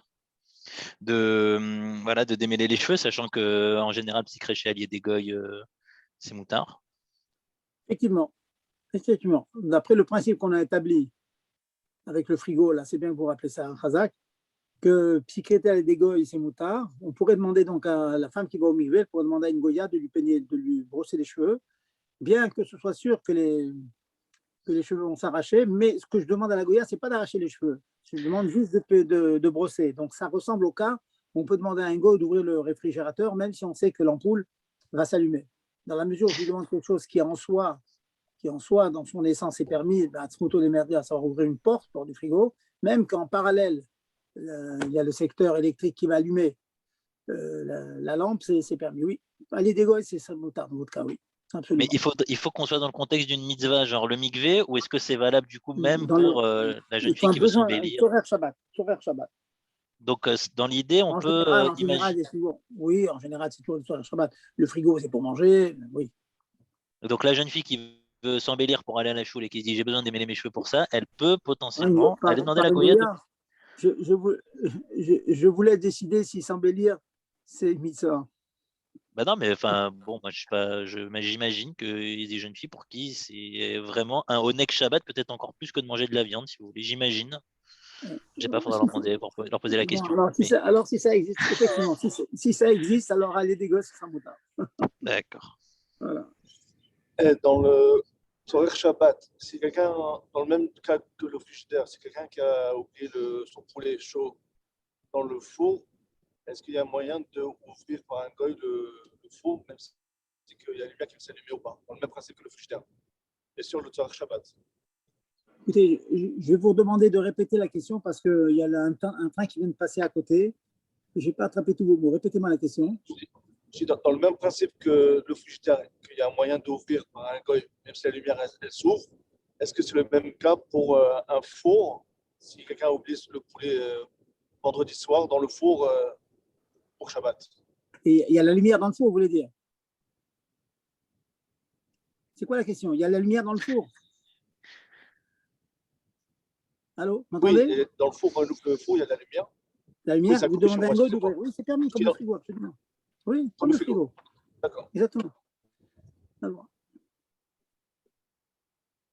de démêler les cheveux, sachant que en général, petit créchet allié des goy, c'est moutard. Effectivement. D'après le principe qu'on a établi avec le frigo, là, c'est bien que vous rappelez ça, Khazak, que psychétal et dégoï, c'est moutard. On pourrait demander donc à la femme qui va au mikvé, pour demander à une goya de lui peigner, de lui brosser les cheveux, bien que ce soit sûr que les cheveux vont s'arracher. Mais ce que je demande à la goya, c'est pas d'arracher les cheveux. Je demande juste de brosser. Donc ça ressemble au cas où on peut demander à un goy d'ouvrir le réfrigérateur, même si on sait que l'ampoule va s'allumer. Dans la mesure où je lui demande quelque chose qui en soi, dans son essence, est permis, Tzmuto des merdias, ça va ouvrir une porte du frigo, même qu'en parallèle, il y a le secteur électrique qui va allumer la lampe, c'est permis, oui. Les dégâts, c'est ça, moutard dans votre cas, oui. Absolument. Mais il faut qu'on soit dans le contexte d'une mitzvah, genre le mikvé, ou est-ce que c'est valable du coup même pour la jeune fille qui veut s'embellir? Shabbat. Donc dans l'idée, on peut imaginer. Oui, en général, c'est toujours le Shabbat. Le frigo, c'est pour manger, oui. Donc la jeune fille qui veut s'embellir pour aller à la choule et qui se dit j'ai besoin d'émêler mes cheveux pour ça, elle peut potentiellement aller demander à la goya. Je voulais décider si s'embellir, c'est mitzvah. Bah non, mais enfin, bon, moi, je sais pas, j'imagine qu'il y a des jeunes filles pour qui c'est vraiment un onek Shabbat, peut-être encore plus que de manger de la viande, si vous voulez, j'imagine. Je sais pas, il faudra leur poser la question. Alors, si ça existe, effectivement, si ça existe, alors aller des gosses, ça moutard. D'accord. Voilà. Dans le Sorer Shabbat, si quelqu'un, dans le même cas que le frigidaire, c'est quelqu'un qui a oublié son poulet chaud dans le four, est-ce qu'il y a moyen d'ouvrir par un goy le four, même si qu'il y a la lumière qui va s'allumer ou pas, dans le même principe que le frigidaire, et sur le Sorer Shabbat? Écoutez, je vais vous demander de répéter la question parce qu'il y a un train qui vient de passer à côté. Je n'ai pas attrapé tous vos mots. Répétez-moi la question. Dans le même principe que le frigidaire, qu'il y a un moyen d'ouvrir par un goy, même si la lumière elle s'ouvre, est-ce que c'est le même cas pour un four, si quelqu'un a oublié le poulet vendredi soir dans le four pour Shabbat? Et il y a la lumière dans le four, vous voulez dire? C'est quoi la question? Il y a la lumière dans le four? Allô, m'entendez? Oui, dans le four, il y a de la lumière. La lumière, ça vous coupe chez demandez à moi, Ngo excusez-moi. d'ouvrir. Oui, c'est permis, comme le Sinon- frigo, absolument. Oui, Comme comme le le frigo. frigo. D'accord. Exactement. Alors.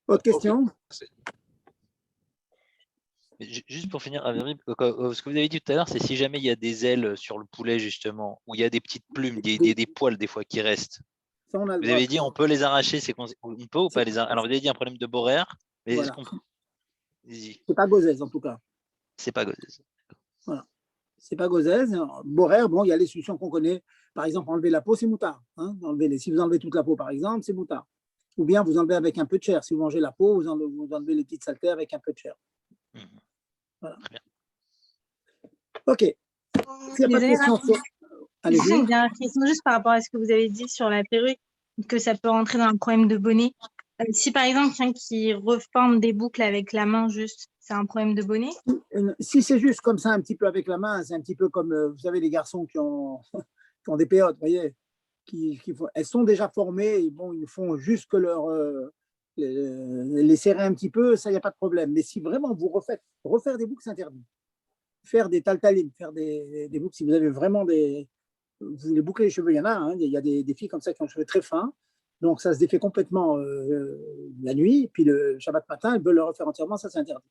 Autre question? C'est- Juste pour finir, ce que vous avez dit tout à l'heure, c'est si jamais il y a des ailes sur le poulet, justement, ou il y a des petites plumes, des poils des fois qui restent. Ça, on a le Vous droit. avez dit on peut les arracher, on peut ou pas les arracher? Alors vous avez dit un problème de boraire, mais est-ce Voilà. qu'on Vas-y, C'est pas gauzaise, en tout cas. c'est pas gauze. Voilà. C'est pas gauzaise. Boraire, bon, il y a les solutions qu'on connaît. Par exemple, enlever la peau, c'est moutard. Hein, si vous enlevez toute la peau, par exemple, c'est moutard. Ou bien vous enlevez avec un peu de chair. Si vous mangez la peau, vous enlevez les petites saletés avec un peu de chair. Voilà. Très bien. OK. S'il n'y a pas de Désolée, questions, Raphaël. allez-y. Juste une dernière question, juste par rapport à ce que vous avez dit sur la perruque, que ça peut rentrer dans un problème de bonnet. Si par exemple, quelqu'un qui reforme des boucles avec la main, juste, c'est un problème de bonnet? Si c'est juste comme ça, un petit peu avec la main, c'est un petit peu comme, vous savez, les garçons qui ont, qui ont des péotes, vous voyez, elles sont déjà formées, et bon, ils font juste que les serrer un petit peu, ça, il n'y a pas de problème. Mais si vraiment vous refaire des boucles, c'est interdit. Faire des taltalines, faire des boucles, si vous avez vraiment vous voulez boucler les cheveux, il y en a, hein, il y a des filles comme ça qui ont les cheveux très fins, donc ça se défait complètement la nuit, puis le Shabbat matin, elles veulent le refaire entièrement, ça c'est interdit.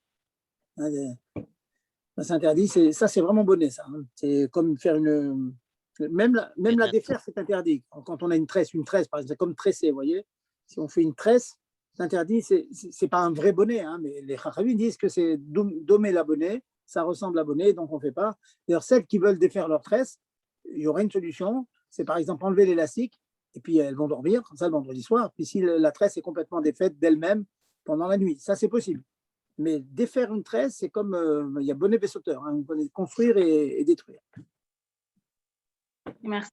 Ça c'est interdit, ça c'est vraiment bonnet, ça. Hein. C'est comme faire même la défaire, c'est interdit. Quand on a une tresse par exemple, c'est comme tresser, vous voyez. Si on fait une tresse, c'est interdit, c'est pas un vrai bonnet, hein, mais les Chachamim disent que c'est dommer la bonnet, ça ressemble à bonnet, donc on ne fait pas. D'ailleurs, celles qui veulent défaire leur tresse, il y aurait une solution, c'est par exemple enlever l'élastique, et puis elles vont dormir, comme ça le vendredi soir, puis si la tresse est complètement défaite d'elle-même pendant la nuit, ça c'est possible. Mais défaire une tresse, c'est comme, il y a bonnet et sauteur, hein, vous connaissez construire et détruire. Merci.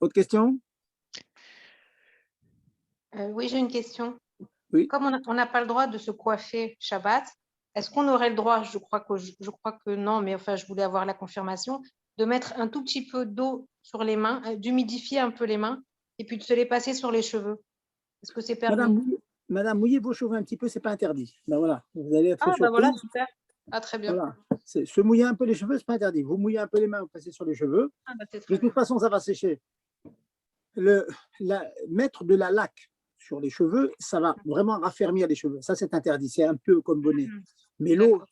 Autre question? Oui, j'ai une question. Oui. Comme on n'a pas le droit de se coiffer Shabbat, est-ce qu'on aurait le droit, je crois que non, mais enfin, je voulais avoir la confirmation, de mettre un tout petit peu d'eau sur les mains, d'humidifier un peu les mains, et puis de se les passer sur les cheveux? Est-ce que c'est permis? Madame, mouillez vos cheveux un petit peu, c'est pas interdit. Ben voilà, vous allez être surpris. Voilà, super. Ah, très bien. Voilà. Se mouiller un peu les cheveux, c'est pas interdit. Vous mouillez un peu les mains, vous passez sur les cheveux. C'est De très bien. toute façon, ça va sécher. Mettre de la laque sur les cheveux, ça va vraiment raffermir les cheveux. Ça, c'est interdit. C'est un peu comme bonnet. Mais l'eau,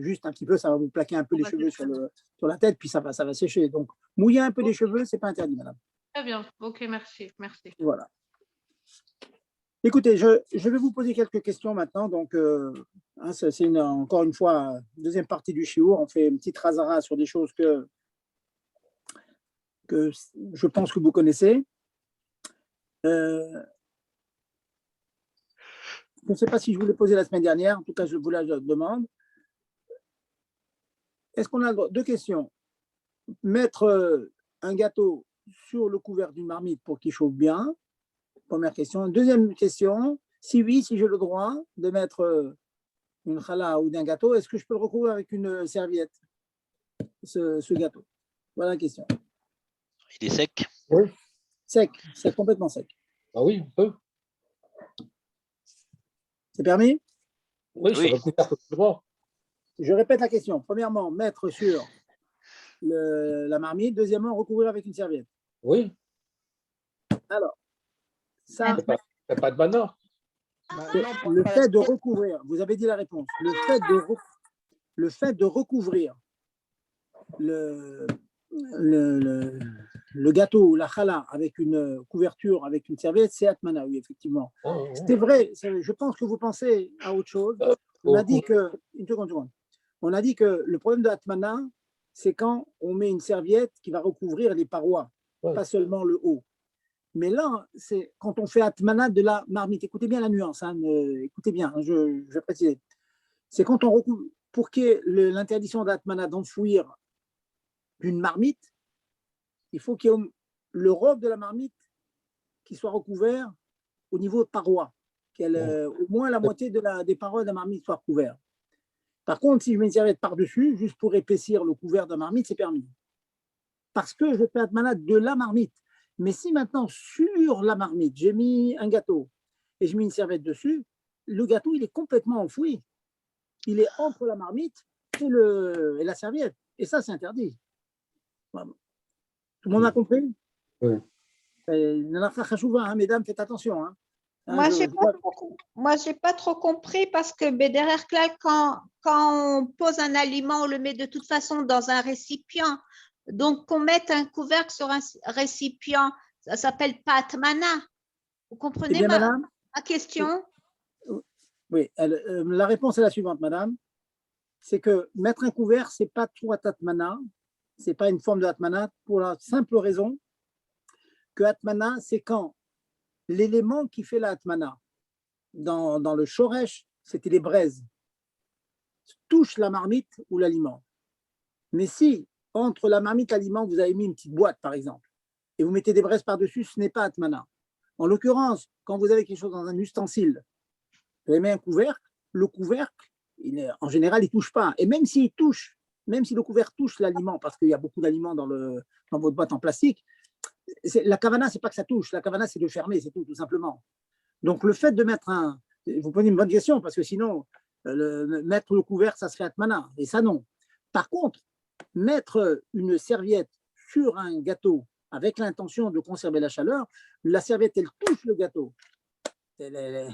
juste un petit peu, ça va vous plaquer un peu les cheveux sur la tête, puis ça va sécher. Donc, mouiller un peu les cheveux, c'est pas interdit, madame. Très bien. OK, merci. Voilà. Écoutez, je vais vous poser quelques questions maintenant. Donc, c'est encore une fois, deuxième partie du shiur. On fait une petite rasara sur des choses que je pense que vous connaissez. Je ne sais pas si je vous l'ai posé la semaine dernière. En tout cas, je vous la demande. Est-ce qu'on a deux questions? Mettre un gâteau sur le couvert d'une marmite pour qu'il chauffe bien. Première question. Deuxième question, si oui, si j'ai le droit de mettre une challah ou d'un gâteau, est-ce que je peux le recouvrir avec une serviette, ce gâteau? Voilà la question. Il est sec? Oui. Sec, c'est complètement sec. Ah oui, on peut. C'est permis? Oui, Oui. ça va coûter un peu plus droit. Je répète la question. Premièrement, mettre sur la marmite. Deuxièmement, recouvrir avec une serviette. Oui. Alors, ça, C'est pas de banane. le fait de recouvrir, vous avez dit la réponse, le fait de recouvrir le gâteau ou la challah avec une couverture, avec une serviette, c'est atmana, oui, effectivement. C'est vrai, je pense que vous pensez à autre chose. On a dit que, une seconde. On a dit que le problème de atmana, c'est quand on met une serviette qui va recouvrir les parois, pas seulement le haut. Mais là, c'est quand on fait atmana de la marmite. Écoutez bien la nuance, hein, écoutez bien, hein, je vais préciser. C'est quand on recouvre, pour qu'il y ait l'interdiction d'atmana d'enfouir une marmite, il faut qu'il y ait le robe de la marmite qui soit recouvert au niveau de paroi, au moins la moitié des parois de la marmite soit recouverte. Par contre, si je mets une serviette par-dessus, juste pour épaissir le couvert de la marmite, c'est permis. Parce que je fais atmana de la marmite. Mais si maintenant, sur la marmite, j'ai mis un gâteau et je mets une serviette dessus, le gâteau, il est complètement enfoui. Il est entre la marmite et la serviette. Et ça, c'est interdit. Tout le monde a compris? Oui. Mesdames, faites attention. Hein. Moi, j'ai pas trop compris parce que derrière là, quand on pose un aliment, on le met de toute façon dans un récipient. Donc, qu'on mette un couvercle sur un récipient, ça s'appelle pas atmana. Vous comprenez bien, ma madame, question? Oui, la réponse est la suivante, madame. C'est que mettre un couvercle, ce n'est pas tout atmana, ce n'est pas une forme de atmana, pour la simple raison que atmana, c'est quand l'élément qui fait la atmana, dans le shoresh, c'était les braises, touche la marmite ou l'aliment. Mais si, entre la marmite et l'aliment, vous avez mis une petite boîte, par exemple, et vous mettez des braises par-dessus, ce n'est pas atmana. En l'occurrence, quand vous avez quelque chose dans un ustensile, vous avez mis un couvercle, le couvercle, en général, il ne touche pas. Et même s'il touche, même si le couvercle touche l'aliment, parce qu'il y a beaucoup d'aliments dans votre boîte en plastique, la kavana, ce n'est pas que ça touche. La kavana, c'est de fermer, c'est tout simplement. Donc, le fait de mettre vous posez une bonne question, parce que sinon, mettre le couvercle, ça serait atmana. Et ça, non. Par contre, mettre une serviette sur un gâteau avec l'intention de conserver la chaleur, la serviette, elle touche le gâteau.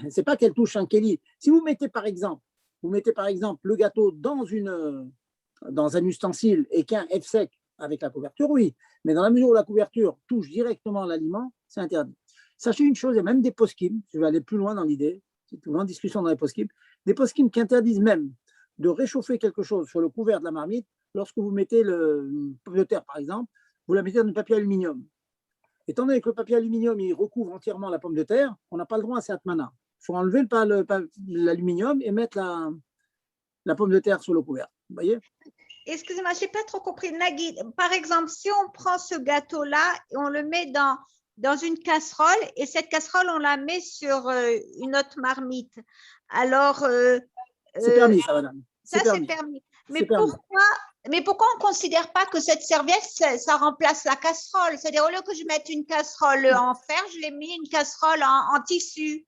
C'est pas qu'elle touche un kéli. Si vous mettez par exemple le gâteau dans un ustensile et qu'un F sec avec la couverture, oui. Mais dans la mesure où la couverture touche directement l'aliment, c'est interdit. Sachez une chose, il y a même des poskim, je vais aller plus loin dans l'idée, c'est une grande discussion dans les poskim, des poskim qui interdisent même de réchauffer quelque chose sur le couvert de la marmite lorsque vous mettez une pomme de terre, par exemple, vous la mettez dans du papier aluminium. Étant donné que le papier aluminium il recouvre entièrement la pomme de terre, on n'a pas le droit à cette atmana. Il faut enlever l'aluminium et mettre la pomme de terre sur le couvert. Vous voyez? Excusez-moi, je n'ai pas trop compris. Nagui, par exemple, si on prend ce gâteau-là et on le met dans une casserole et cette casserole, on la met sur une autre marmite, alors… c'est permis, ça, madame. Ça, c'est permis. Mais pourquoi on ne considère pas que cette serviette, ça remplace la casserole? C'est-à-dire, au lieu que je mette une casserole en fer, je l'ai mis une casserole en tissu.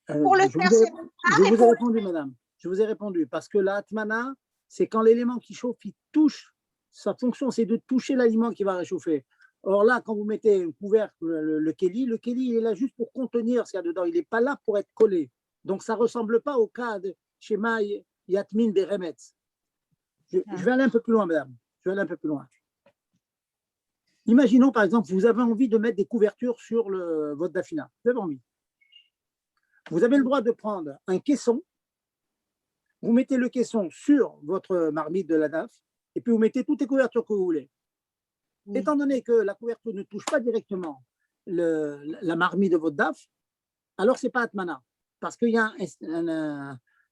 Pour le faire, c'est même pas. Je vous ai répondu, madame. Je vous ai répondu. Parce que la atmana, c'est quand l'élément qui chauffe, il touche. Sa fonction, c'est de toucher l'aliment qui va réchauffer. Or là, quand vous mettez un couvercle, le kéli, il est là juste pour contenir ce qu'il y a dedans. Il n'est pas là pour être collé. Donc, ça ne ressemble pas au cas de schéma Yatmin Beremetz. Je vais aller un peu plus loin, madame. Je vais aller un peu plus loin. Imaginons, par exemple, vous avez envie de mettre des couvertures sur votre dafina. Vous avez envie. Vous avez le droit de prendre un caisson. Vous mettez le caisson sur votre marmite de la daf et puis vous mettez toutes les couvertures que vous voulez. Oui. Étant donné que la couverture ne touche pas directement la marmite de votre daf, alors ce n'est pas atmana. Parce qu'il y a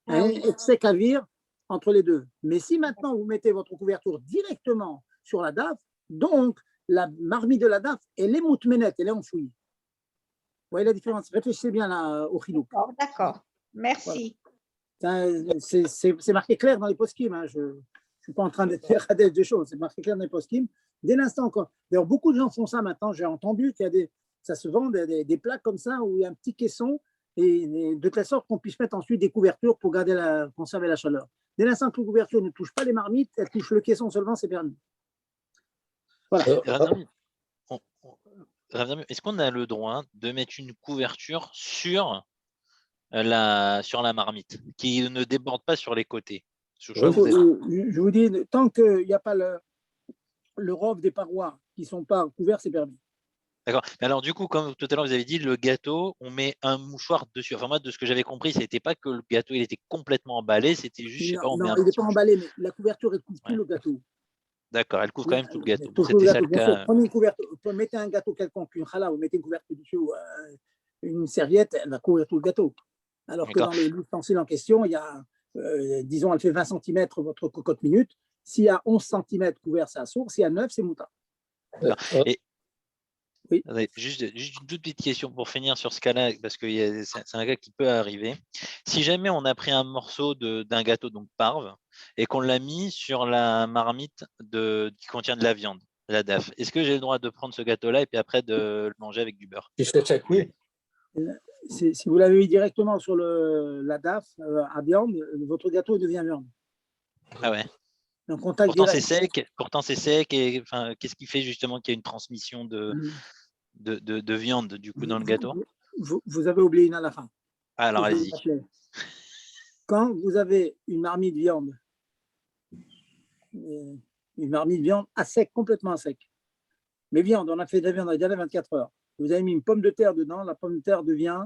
un excès kavir entre les deux. Mais si maintenant vous mettez votre couverture directement sur la daf, donc la marmite de la daf, elle est moutmenette, elle est enfouie. Vous voyez la différence? Réfléchissez bien là, au chinook. D'accord, merci. Voilà. C'est marqué clair dans les poskim. Hein. Je ne suis pas en train de faire des choses. C'est marqué clair dans les poskim. Dès l'instant, d'ailleurs, beaucoup de gens font ça maintenant. J'ai entendu ça se vend des plaques comme ça où il y a un petit caisson et de telle sorte qu'on puisse mettre ensuite des couvertures pour conserver la chaleur. Dès l'instant que la couverture ne touche pas les marmites, elle touche le caisson seulement, c'est permis. Voilà. Est-ce qu'on a le droit de mettre une couverture sur la marmite qui ne déborde pas sur les côtés? Je vous dis, tant qu'il n'y a pas le robe des parois qui ne sont pas couverts, c'est permis. D'accord. Alors du coup, comme tout à l'heure vous avez dit, le gâteau, on met un mouchoir dessus. Enfin moi, de ce que j'avais compris, c'était pas que le gâteau il était complètement emballé, c'était juste, non, il n'est pas emballé, mais la couverture elle couvre tout le gâteau. D'accord, elle couvre quand même tout le gâteau. C'était ça le cas. Prenez une couverture, mettez un gâteau quelconque, une challah, vous mettez une couverture dessus, une serviette, elle va couvrir tout le gâteau. Alors que dans l'ustensile en question, il y a, disons, elle fait 20 cm votre cocotte minute. S'il y a 11 cm couvert, c'est à sourd. S'il y a 9, c'est moutarde. Et oui. Juste une toute petite question pour finir sur ce cas-là, parce que c'est un cas qui peut arriver. Si jamais on a pris un morceau d'un gâteau, donc parve, et qu'on l'a mis sur la marmite qui contient de la viande, la daf, est-ce que j'ai le droit de prendre ce gâteau-là et puis après de le manger avec du beurre? Oui. Si vous l'avez mis directement sur la daf à viande, votre gâteau devient viande. Ah ouais. Un contact Pourtant, c'est direct. sec. Pourtant, c'est sec. Et enfin, qu'est-ce qui fait justement qu'il y a une transmission de viande du coup dans le gâteau? Vous avez oublié une à la fin. Ah, alors, Que je vais vous allez-y. rappeler. Quand vous avez une marmite viande, à sec, complètement à sec, mais viande, on a fait de la viande à 24 heures. Vous avez mis une pomme de terre dedans, la pomme de terre devient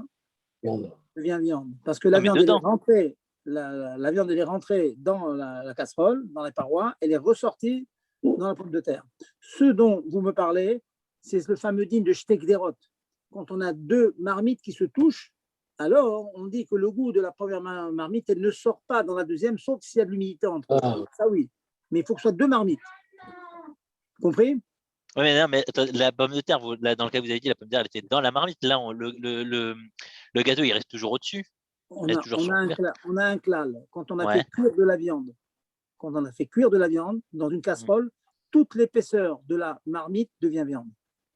viande. Parce que la Non, mais viande, elle est dedans. rentrée, la viande, elle est rentrée dans la casserole, dans les parois, elle est ressortie dans la pomme de terre. Ce dont vous me parlez, c'est le fameux dîme de Stekderot. Quand on a deux marmites qui se touchent, alors on dit que le goût de la première marmite, elle ne sort pas dans la deuxième, sauf s'il y a de l'humidité entre eux. Ah. Ça, oui. Mais il faut que ce soit deux marmites. Compris? Oui, mais non, mais attends, la pomme de terre, là, dans le cas que vous avez dit, la pomme de terre, elle était dans la marmite. Là, le gâteau, il reste toujours au-dessus. On Il a, reste toujours on sur a le un couvercle. on a un klal. Quand on a Ouais. fait cuire de la viande, quand on a fait cuire de la viande dans une casserole, toute l'épaisseur de la marmite devient viande.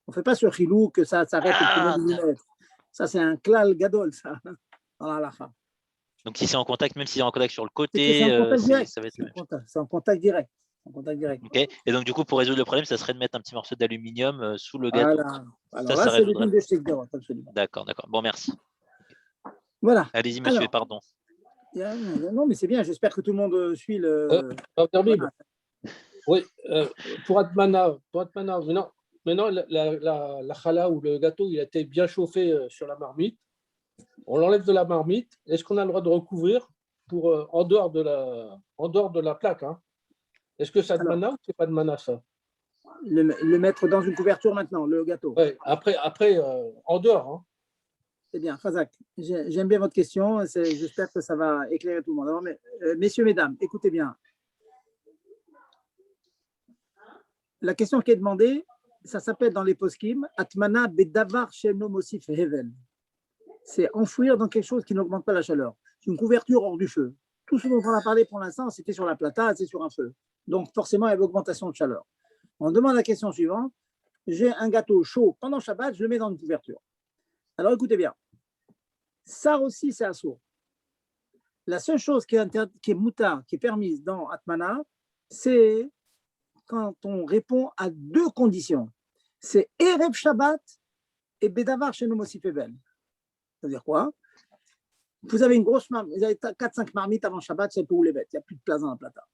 On ne fait pas ce chilou que ça s'arrête au premier millimètre. Ça, c'est un klal gadol, ça, dans la halakha. Donc, si c'est en contact, même si c'est en contact sur le C'est que c'est côté, en contact direct. ça va être C'est la même chose. en contact direct. En contact direct. Ok. Et donc, du coup, pour résoudre le problème, ça serait de mettre un petit morceau d'aluminium sous le gâteau. Voilà. Alors Ça là, c'est le résoudrait. dîme de Stekderot, absolument. D'accord, d'accord. Bon, merci. Voilà. Allez-y, monsieur, Alors, pardon. non, mais c'est bien. J'espère que tout le monde suit le. Voilà. Oui, pour Atmana, maintenant la challah ou le gâteau, il a été bien chauffé sur la marmite. On l'enlève de la marmite. Est-ce qu'on a le droit de recouvrir pour, en dehors de la plaque, hein? Est-ce que ça de mana ou c'est pas de mana, ça? Le mettre dans une couverture maintenant, le gâteau. Ouais, après en dehors. Hein. C'est bien, Khazak. J'aime bien votre question. J'espère que ça va éclairer tout le monde. Alors, messieurs, mesdames, écoutez bien. La question qui est demandée, ça s'appelle dans les poskim, Atmana bedavar sheno mosif hevel. C'est enfouir dans quelque chose qui n'augmente pas la chaleur. C'est une couverture hors du feu. Tout ce dont on a parlé pour l'instant, c'était sur la plata, c'est sur un feu. Donc, forcément, il y avait augmentation de chaleur. On demande la question suivante. J'ai un gâteau chaud pendant Shabbat, je le mets dans une couverture. Alors, écoutez bien. Ça aussi, c'est assourd. La seule chose qui est mouta, qui est permise dans Atmana, c'est quand on répond à deux conditions. C'est Erev Shabbat et Bedavar Sheno Mosif Hevel. C'est-à-dire quoi? Vous avez une grosse marmite, vous avez 4-5 marmites avant Shabbat, c'est pour les bêtes, il n'y a plus de place dans la plata.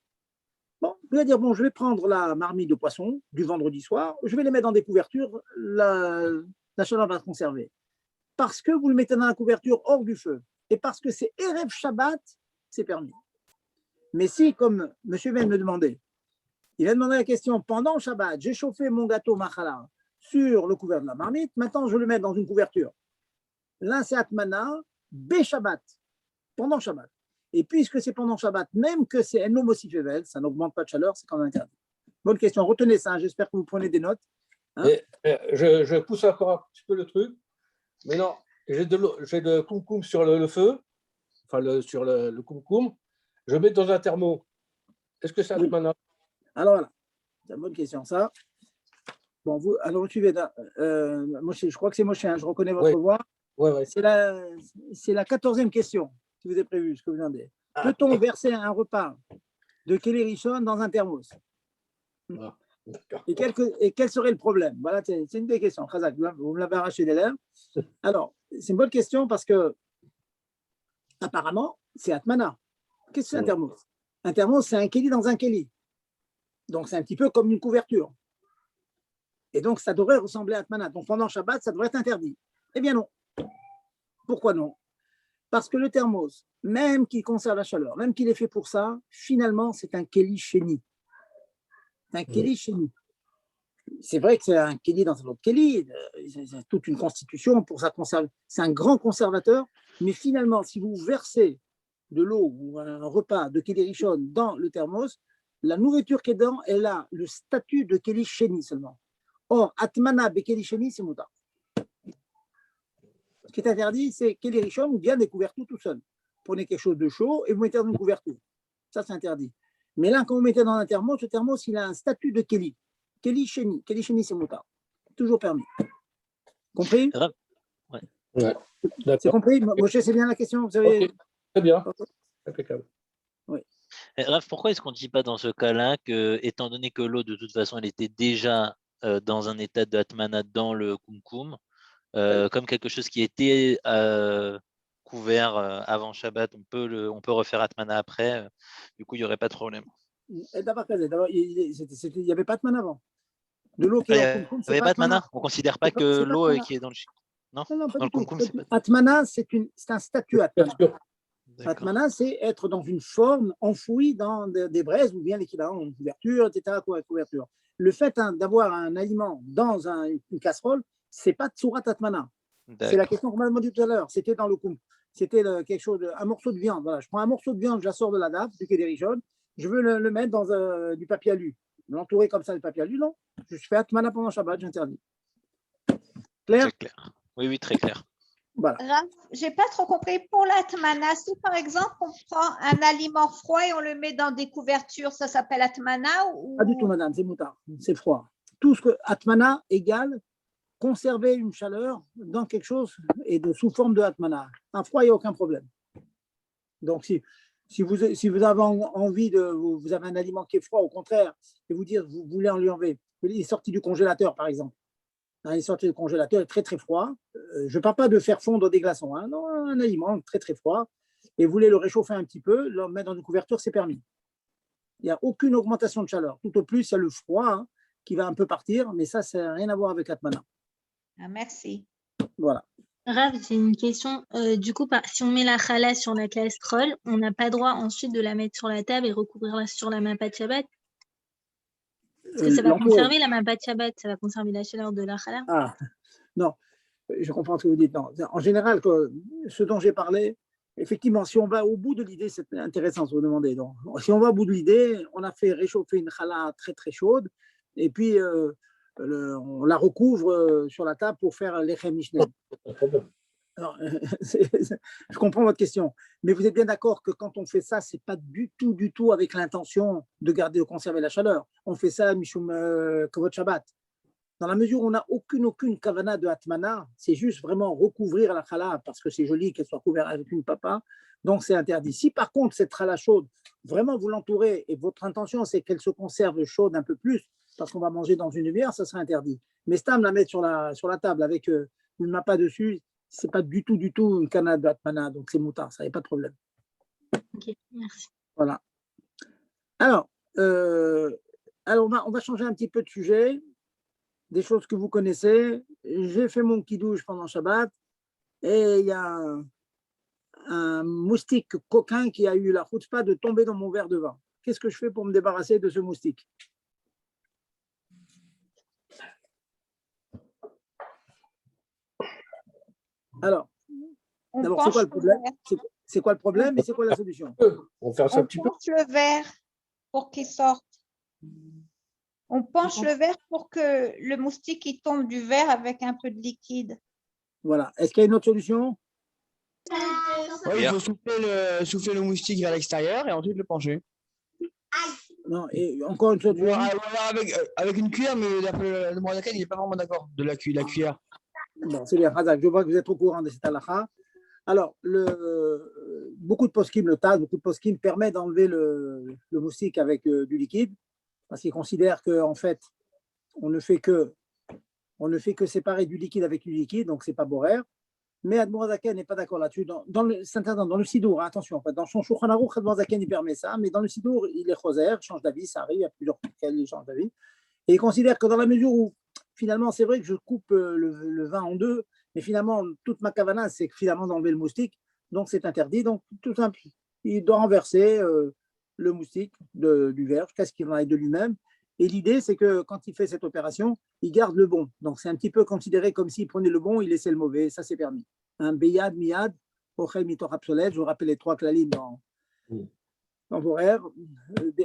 Bon, vous allez dire, bon, je vais prendre la marmite de poisson du vendredi soir, je vais les mettre dans des couvertures, la chaleur va se conserver. Parce que vous le mettez dans la couverture hors du feu, et parce que c'est Erev Shabbat, c'est permis. Mais si, comme monsieur vient de me demander, il vient de demander la question, pendant Shabbat, j'ai chauffé mon gâteau machala sur le couvert de la marmite, maintenant je le mets dans une couverture. Là, c'est Atmana, Shabbat, pendant Shabbat. Et puisque c'est pendant Shabbat, même que c'est Eno Mosif Hevel, ça n'augmente pas de chaleur, c'est quand même interdit. Bonne question, retenez ça, j'espère que vous prenez des notes. Hein. Je pousse encore un petit peu le truc. Mais non, j'ai de koum sur le feu, enfin sur le koum. Je mets dans un thermo. Est-ce que ça oui. Atmana? Alors voilà, c'est une bonne question, ça. Bon, vous, alors suivez, je crois que c'est Moshe, hein, je reconnais votre voix. Ouais. C'est la 14e question qui vous est prévue, ce que vous demandez. Peut-on verser un repas de Kelly Rishon dans un thermos? Et quel serait le problème? Voilà, c'est une des questions. Khazak, vous me l'avez arraché des lèvres. Alors, c'est une bonne question parce que, apparemment, c'est Atmana. Qu'est-ce que c'est un thermos? Un thermos, c'est un Kelly dans un Kelly. Donc, c'est un petit peu comme une couverture. Et donc, ça devrait ressembler à Atmana. Donc, pendant Shabbat, ça devrait être interdit. Eh bien, non. Pourquoi non? Parce que le thermos, même qu'il conserve la chaleur, même qu'il est fait pour ça, finalement, c'est un Kelly chéni. Un Kelly chéni. C'est vrai que c'est un Kelly dans un autre Kelly, c'est toute une constitution pour ça conserve. C'est un grand conservateur, mais finalement, si vous versez de l'eau ou un repas de Kelly Rishon dans le thermos, la nourriture qui est dedans, elle a le statut de Kelly chéni seulement. Or, Atmana be Kelly chéni, c'est mouta. Ce qui est interdit, c'est Kelly Rishon ou bien des couvertures tout seul. Prenez quelque chose de chaud et vous mettez dans une couverture. Ça, c'est interdit. Mais là, quand vous mettez dans un thermos, ce thermos, il a un statut de Kelly. Kelly chéni, c'est mouta. Toujours permis. Compris? Ouais. C'est compris? Moshe, c'est bien la question? Vous avez... Okay. Très bien. Impeccable. Oui. Raph, pourquoi est-ce qu'on ne dit pas dans ce cas-là que, étant donné que l'eau, de toute façon, elle était déjà dans un état de Atmana dans le Kumkum, comme quelque chose qui était couvert avant Shabbat, on peut refaire Atmana après, du coup, il n'y aurait pas de problème. D'abord, il n'y avait pas de mana avant. De l'eau qui Il est n'y dans le Kumkum, c'est avait pas pas de Atmana. mana? On ne considère pas C'est que pas l'eau Atmana. qui est dans le... Non, Non, pas dans du le tout. Kumkum, c'est pas... Atmana, c'est un statut Atmana. D'accord. Atmana, c'est être dans une forme enfouie dans des braises ou bien l'équivalent, une couverture, etc. Couverture. Le fait d'avoir un aliment dans une casserole, c'est pas Tsurat Atmana. C'est la question qu'on m'a demandé tout à l'heure. C'était dans le Kumkum. C'était quelque chose, un morceau de viande. Voilà. Je prends un morceau de viande, je la sors de la nappe, du quai des Richones, je veux le mettre dans du papier alu. L'entourer comme ça de papier alu, non. Je fais Atmana pendant Shabbat, j'interdis. Clair? Très clair. Oui, très clair. Voilà. Je n'ai pas trop compris. Pour l'atmana, si par exemple on prend un aliment froid et on le met dans des couvertures, ça s'appelle atmana ou... Pas du tout, madame, c'est moutard, c'est froid. Tout ce que atmana égale conserver une chaleur dans quelque chose et sous forme de atmana. Un froid, il n'y a aucun problème. Donc, si vous avez envie vous avez un aliment qui est froid, au contraire, et vous dire, vous voulez en lui enlever, il est sorti du congélateur, par exemple. Il est sorti du congélateur, il est très, très froid. Je ne parle pas de faire fondre des glaçons, hein. Non, un aliment très, très froid. Et vous voulez le réchauffer un petit peu, le mettre dans une couverture, c'est permis. Il n'y a aucune augmentation de chaleur. Tout au plus, il y a le froid qui va un peu partir, mais ça n'a rien à voir avec l'atmana. Ah, merci. Voilà. Rav, c'est une question. Du coup, si on met la challah sur la casserole, on n'a pas droit ensuite de la mettre sur la table et recouvrir sur la mappa de Shabbat? Parce que ça va conserver la mappa de Shabbat, ça va conserver la chaleur de la challah. Ah, non, je comprends ce que vous dites. Non. En général, ce dont j'ai parlé, effectivement, si on va au bout de l'idée, c'est intéressant ce que vous demandez. Donc, si on va au bout de l'idée, on a fait réchauffer une challah très très chaude et puis on la recouvre sur la table pour faire l'echem mishnen. Alors, je comprends votre question, mais vous êtes bien d'accord que quand on fait ça, c'est pas du tout avec l'intention de conserver la chaleur. On fait ça mishum kavod Shabbat. Dans la mesure où on n'a aucune kavana de atmana, c'est juste vraiment recouvrir la challah parce que c'est joli qu'elle soit couverte avec une papa, donc c'est interdit. Si par contre cette challah chaude, vraiment vous l'entourez et votre intention c'est qu'elle se conserve chaude un peu plus parce qu'on va manger dans une demi-heure, ça serait interdit. Mais Stam la mettre sur la table avec une mappa dessus, c'est pas du tout une kana de atmana, donc c'est moutard, ça n'y a pas de problème. Ok, merci. Voilà. Alors on va changer un petit peu de sujet. Des choses que vous connaissez. J'ai fait mon kidouche pendant Shabbat et il y a un moustique coquin qui a eu la chutzpah de tomber dans mon verre de vin. Qu'est-ce que je fais pour me débarrasser de ce moustique? Alors, d'abord, c'est quoi le problème? C'est quoi le problème et c'est quoi la solution? On va faire ça un petit peu. On penche le verre pour qu'il sorte. On penche le verre pour que le moustique il tombe du verre avec un peu de liquide. Voilà. Est-ce qu'il y a une autre solution? Oui, il faut souffler le moustique vers l'extérieur et ensuite le pencher. Non, et encore une solution. Avec une cuillère, mais le Mourazakan, il n'est pas vraiment d'accord de la cuillère. Bon, c'est bien, Razak. Je vois que vous êtes au courant de cette halakha. Alors, beaucoup de poskim, beaucoup de poskim permet d'enlever le moustique avec du liquide. Parce qu'ils considèrent qu'en fait, on ne fait que séparer du liquide avec du liquide, donc c'est pas boraire. Mais Admor Zaken n'est pas d'accord là-dessus. Dans le Sidour, hein, attention, en fait, dans son Shulchan Aruch, Admor Zaken il permet ça, mais dans le Sidour, il est choser, change d'avis, ça arrive, il y a plusieurs cas, il change d'avis. Et il considère que dans la mesure où, finalement, c'est vrai que je coupe le vin en deux, mais finalement, toute ma kavana, c'est finalement d'enlever le moustique, donc c'est interdit. Donc, tout simple, il doit renverser le moustique du verre jusqu'à ce qu'il en aille de lui-même. Et l'idée, c'est que quand il fait cette opération, il garde le bon. Donc, c'est un petit peu considéré comme s'il prenait le bon, il laissait le mauvais. Ça, c'est permis. Un beyad, miyad, ochel, mitor, absolet. Je vous rappelle les trois clalim dans vos rêves.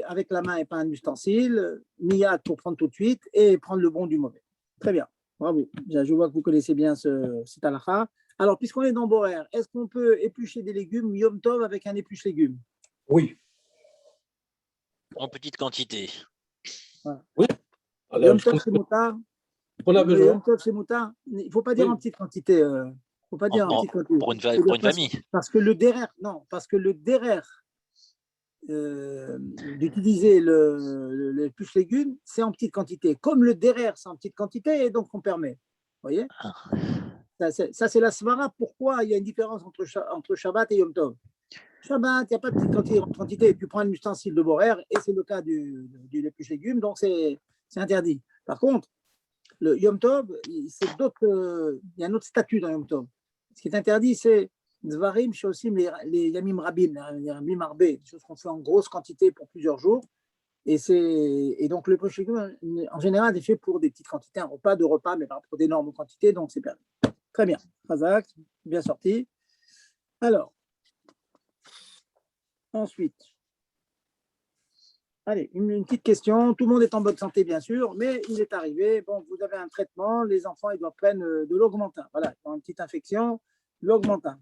Avec la main et pas un ustensile. Miyad pour prendre tout de suite et prendre le bon du mauvais. Très bien. Bravo. Je vois que vous connaissez bien cet halakha. Alors, puisqu'on est dans Borer, est-ce qu'on peut éplucher des légumes Yom Tov avec un épluche-légumes? Oui. En petite quantité. Voilà. Oui. Yom Tov, c'est moutard. On a besoin. Yom Tov, c'est moutard. Il ne faut pas dire en petite quantité. Faut pas dire en petite quantité. Pour une famille. Parce que le derer, d'utiliser le plus légumes, c'est en petite quantité. Comme le derrière, c'est en petite quantité, et donc on permet. Vous voyez? Ça, c'est la svara. Pourquoi il y a une différence entre Shabbat et Yom Tov? Shabbat, il n'y a pas de petite quantité. Tu prends un ustensile de borer, et c'est le cas du plus légumes, donc c'est interdit. Par contre, le Yom Tov, il y a un autre statut dans Yom Tov. Ce qui est interdit, c'est Dvarim, Shosim, les Yamim Rabim, les Yamim Arbé, des choses qu'on fait en grosse quantité pour plusieurs jours. Et donc, le Prush légumes, en général, est fait pour des petites quantités, un repas, deux repas, mais pas pour d'énormes quantités, donc c'est permis. Très bien. Razak, bien sorti. Alors, ensuite, allez, une petite question. Tout le monde est en bonne santé, bien sûr, mais il est arrivé, bon, vous avez un traitement, les enfants, ils doivent prendre de l'augmentin. Voilà, ils ont une petite infection, l'augmentin.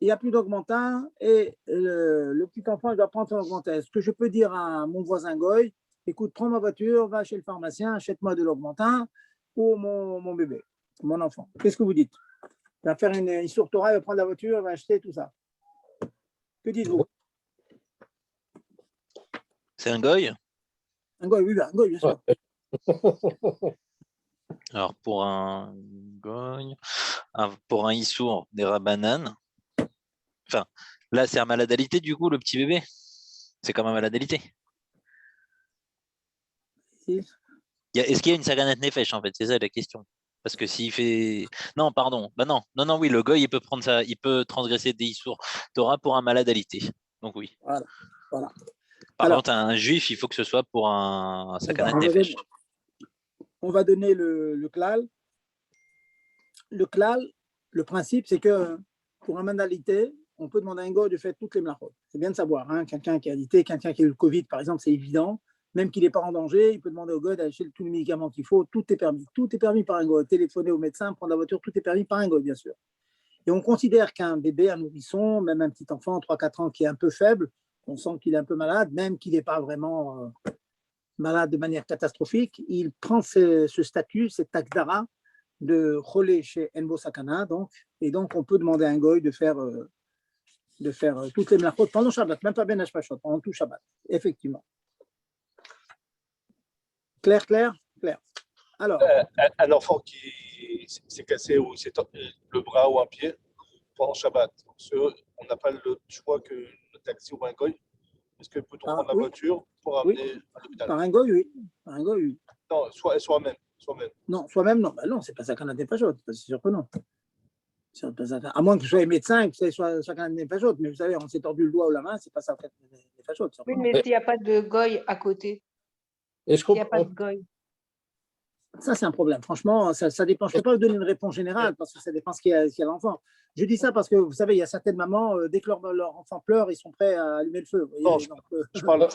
Il n'y a plus d'augmentin et le petit enfant, il doit prendre son augmentin. Est-ce que je peux dire à mon voisin Goy, écoute, prends ma voiture, va chez le pharmacien, achète-moi de l'augmentin pour mon bébé, mon enfant. Qu'est-ce que vous dites? Il va faire une sourtora, il va prendre la voiture, il va acheter tout ça. Que dites-vous? C'est un goy? Un goy, oui, un goy, bien sûr. Alors, pour un goy, pour un issour, des rabananes, enfin, là, c'est un maladalité, du coup, le petit bébé. C'est comme un maladalité. Est-ce qu'il y a une saganat nefesh, en fait? C'est ça la question. Parce que s'il fait. Non, pardon. Bah non, oui, le goy, il peut prendre ça, il peut transgresser des issours Torah pour un maladalité. Donc oui. Voilà. Par contre, un juif, il faut que ce soit pour un saganat nefesh. On va donner le klal. Le klal, le principe, c'est que pour un maladalité, on peut demander à un goy de faire toutes les mlachot. C'est bien de savoir, hein, quelqu'un qui a alité, quelqu'un qui a eu le Covid, par exemple, c'est évident. Même qu'il n'est pas en danger, il peut demander au goy d'acheter tous les médicaments qu'il faut. Tout est permis. Tout est permis par un goy. Téléphoner au médecin, prendre la voiture, tout est permis par un goy, bien sûr. Et on considère qu'un bébé, un nourrisson, même un petit enfant, 3-4 ans, qui est un peu faible, on sent qu'il est un peu malade, même qu'il n'est pas vraiment malade de manière catastrophique, il prend ce statut, cet akdara de cholé chez Enbo Sakana, donc, et donc on peut demander à un goy de faire toutes les mlachot pendant Shabbat, même pas Ben Hashpashot, pendant tout Shabbat, effectivement. Clair. Alors, un enfant qui s'est cassé ou s'est le bras ou un pied pendant Shabbat, on n'a pas le choix que le taxi ou un goy. Est-ce que peut-on prendre la voiture pour amener à l'hôpital? Par un goy, oui. Non, soi-même. Non, soi-même, non. Bah non, c'est pas ça qu'on a des pachotes, c'est sûr que non. À moins que vous soyez médecin et que ce soit chacun des pachotes, mais vous savez, on s'est tordu le doigt ou la main, c'est pas ça en fait, des pachotes. Oui, mais s'il n'y a pas de goy à côté. S'il n'y a pas de goy. Ça, c'est un problème. Franchement, ça dépend. Je ne peux pas vous donner une réponse générale parce que ça dépend ce qu'il y a l'enfant. Je dis ça parce que, vous savez, il y a certaines mamans, dès que leur enfant pleure, ils sont prêts à allumer le feu. Non, je parle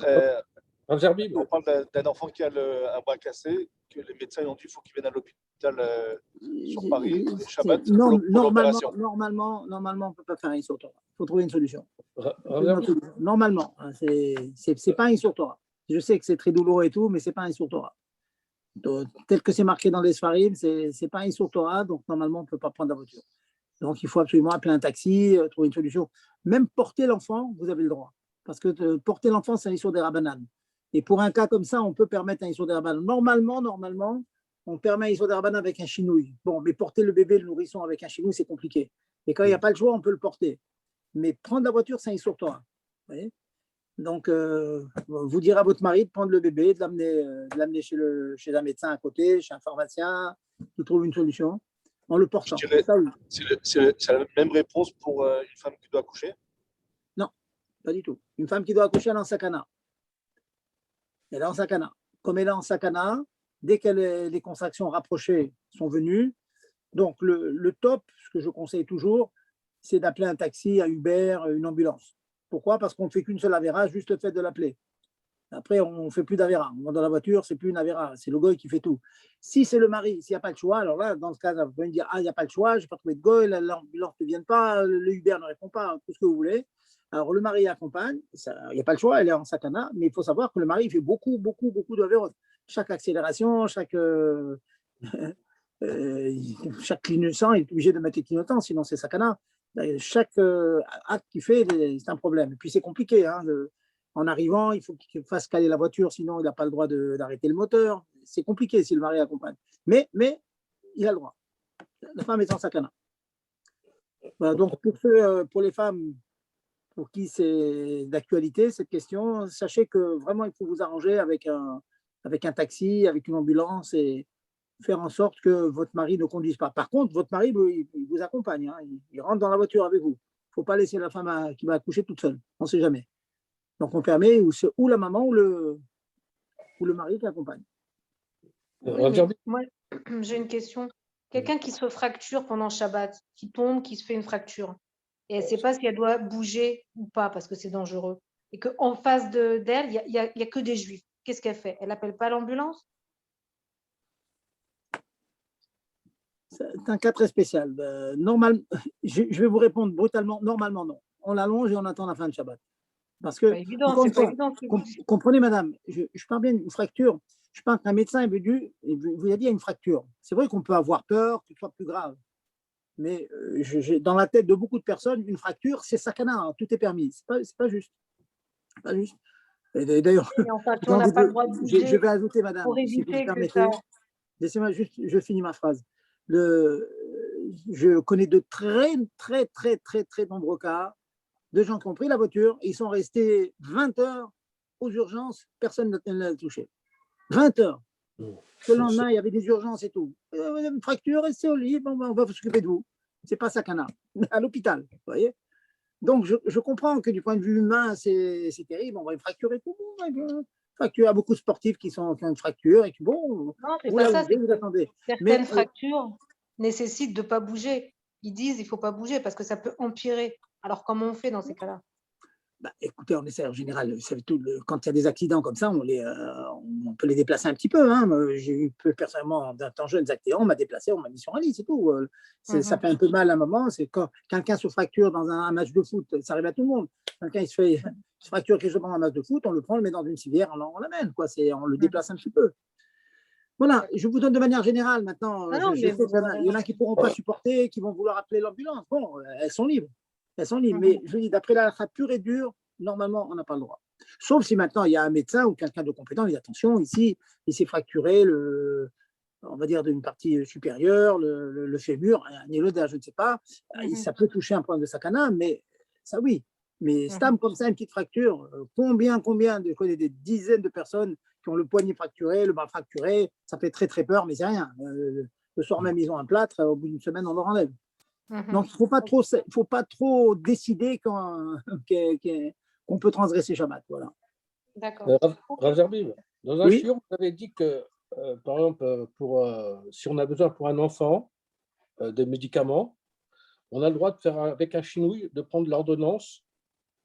d'un enfant qui a un bras cassé, que les médecins ont dit qu'il faut qu'il vienne à l'hôpital sur Paris, le Shabbat, normalement, on ne peut pas faire un Issour Torah. Il faut trouver une solution. Normalement, c'est pas un Issour Torah. Je sais que c'est très douloureux et tout, mais ce n'est pas un Issour Torah. Tel que c'est marqué dans les Sfarim, ce n'est pas un Issour Torah, donc normalement, on ne peut pas prendre la voiture. Donc, il faut absolument appeler un taxi, trouver une solution. Même porter l'enfant, vous avez le droit. Parce que porter l'enfant, c'est un Issour des Rabbanan. Et pour un cas comme ça, on peut permettre un Issour des Rabbanan. Normalement, on permet un Issour des Rabbanan avec un chinouille. Bon, mais porter le bébé, le nourrisson avec un chinouille, c'est compliqué. Et quand il n'y a pas le choix, on peut le porter. Mais prendre la voiture, c'est un Issour Torah. Vous voyez? Donc, vous direz à votre mari de prendre le bébé, de l'amener chez un médecin à côté, chez un pharmacien, qui trouve une solution, en le portant. C'est la même réponse pour une femme qui doit accoucher? Non, pas du tout. Une femme qui doit accoucher, elle est en sakana. Elle est en sakana. Comme elle est en sakana, dès que les contractions rapprochées sont venues, donc le top, ce que je conseille toujours, c'est d'appeler un taxi, un Uber, une ambulance. Pourquoi? Parce qu'on ne fait qu'une seule avéra, juste le fait de l'appeler. Après, on ne fait plus d'avéra. On va dans la voiture, c'est plus une avéra. C'est le goy qui fait tout. Si c'est le mari, s'il n'y a pas le choix, alors là, dans ce cas, vous pouvez me dire, il n'y a pas le choix, je n'ai pas trouvé de goy, l'ambulance ne vient pas, le Uber ne répond pas, tout ce que vous voulez. Alors, le mari accompagne, il n'y a pas le choix, elle est en sakana, mais il faut savoir que le mari fait beaucoup d'avéros. Chaque accélération, chaque clignotant, il est obligé de mettre les clignotants, sinon c'est sakana. Chaque acte qu'il fait, c'est un problème. Et puis c'est compliqué. Hein, En arrivant, il faut qu'il fasse caler la voiture, sinon il n'a pas le droit d'arrêter le moteur. C'est compliqué si le mari accompagne. Mais il a le droit. La femme est sans sakana. Voilà, donc pour les femmes pour qui c'est d'actualité cette question, sachez que vraiment il faut vous arranger avec un taxi, avec une ambulance et faire en sorte que votre mari ne conduise pas. Par contre, votre mari il vous accompagne, hein, il rentre dans la voiture avec vous. Il ne faut pas laisser la femme qui va accoucher toute seule, on ne sait jamais. Donc on permet ou la maman ou le mari qui accompagne. Moi, j'ai une question. Quelqu'un qui se fracture pendant Shabbat, qui tombe, qui se fait une fracture, et elle ne sait pas si elle doit bouger ou pas parce que c'est dangereux, et qu'en face d'elle, il n'y a que des juifs. Qu'est-ce qu'elle fait? Elle n'appelle pas l'ambulance? C'est un cas très spécial. Je vais vous répondre brutalement. Normalement, non. On l'allonge et on attend la fin de Shabbat. Parce que, c'est pas évident. Comprenez, madame, je parle bien d'une fracture. Je parle qu'un médecin vous a dit il y a une fracture. C'est vrai qu'on peut avoir peur que ce soit plus grave. Mais dans la tête de beaucoup de personnes, une fracture, c'est sakana, hein, tout est permis. C'est pas juste. Pas juste. Et d'ailleurs, je vais ajouter, madame, si vous me permettez. Laissez-moi juste, je finis ma phrase. Je connais de très, très, très, très, très nombreux cas de gens qui ont pris la voiture et ils sont restés 20 heures aux urgences, personne ne l'a touché. 20 heures. Le lendemain, il y avait des urgences et tout. Une fracture, restez au lit, on va s'occuper de vous. C'est pas sakana. À l'hôpital, vous voyez. Donc, je comprends que du point de vue humain, c'est terrible. On va fracturer tout le monde. Il y a beaucoup de sportifs qui ont une fracture et qui, bon, non, c'est pas ça, vous attendez. Certaines fractures nécessitent de ne pas bouger. Ils disent qu'il ne faut pas bouger parce que ça peut empirer. Alors, comment on fait dans ces cas-là? Écoutez, on essaie en général, quand il y a des accidents comme ça, on peut les déplacer un petit peu. Hein. J'ai eu personnellement, d'un temps jeune, des accidents, on m'a déplacé, on m'a mis sur un lit, c'est tout. Ça fait un peu mal à un moment. C'est quand quelqu'un se fracture dans un match de foot, ça arrive à tout le monde. Quelqu'un se fracture quelque chose dans un match de foot, on le prend, on le met dans une civière, on l'amène. On le déplace un petit peu. Voilà, je vous donne de manière générale maintenant. Il y en a qui ne pourront pas supporter, qui vont vouloir appeler l'ambulance. Bon, elles sont libres. Elles sont libres. Mais je vous dis, d'après la halakha pure et dure, normalement, on n'a pas le droit. Sauf si maintenant il y a un médecin ou quelqu'un de compétent, il dit attention, ici, il s'est fracturé, on va dire, d'une partie supérieure, le fémur, un éloda, je ne sais pas. Ça peut toucher un point de sakana, mais ça oui. Mais stam comme ça, une petite fracture, combien, je connais des dizaines de personnes qui ont le poignet fracturé, le bras fracturé, ça fait très très peur, mais c'est rien. Le soir même, ils ont un plâtre, au bout d'une semaine, on leur enlève. Donc, il ne faut pas trop décider qu'on peut transgresser Shabbat. Voilà. D'accord. Rav Zerbib, dans un shiur, vous avez dit que, par exemple, si on a besoin pour un enfant de médicaments, on a le droit de faire avec un chinouille, de prendre l'ordonnance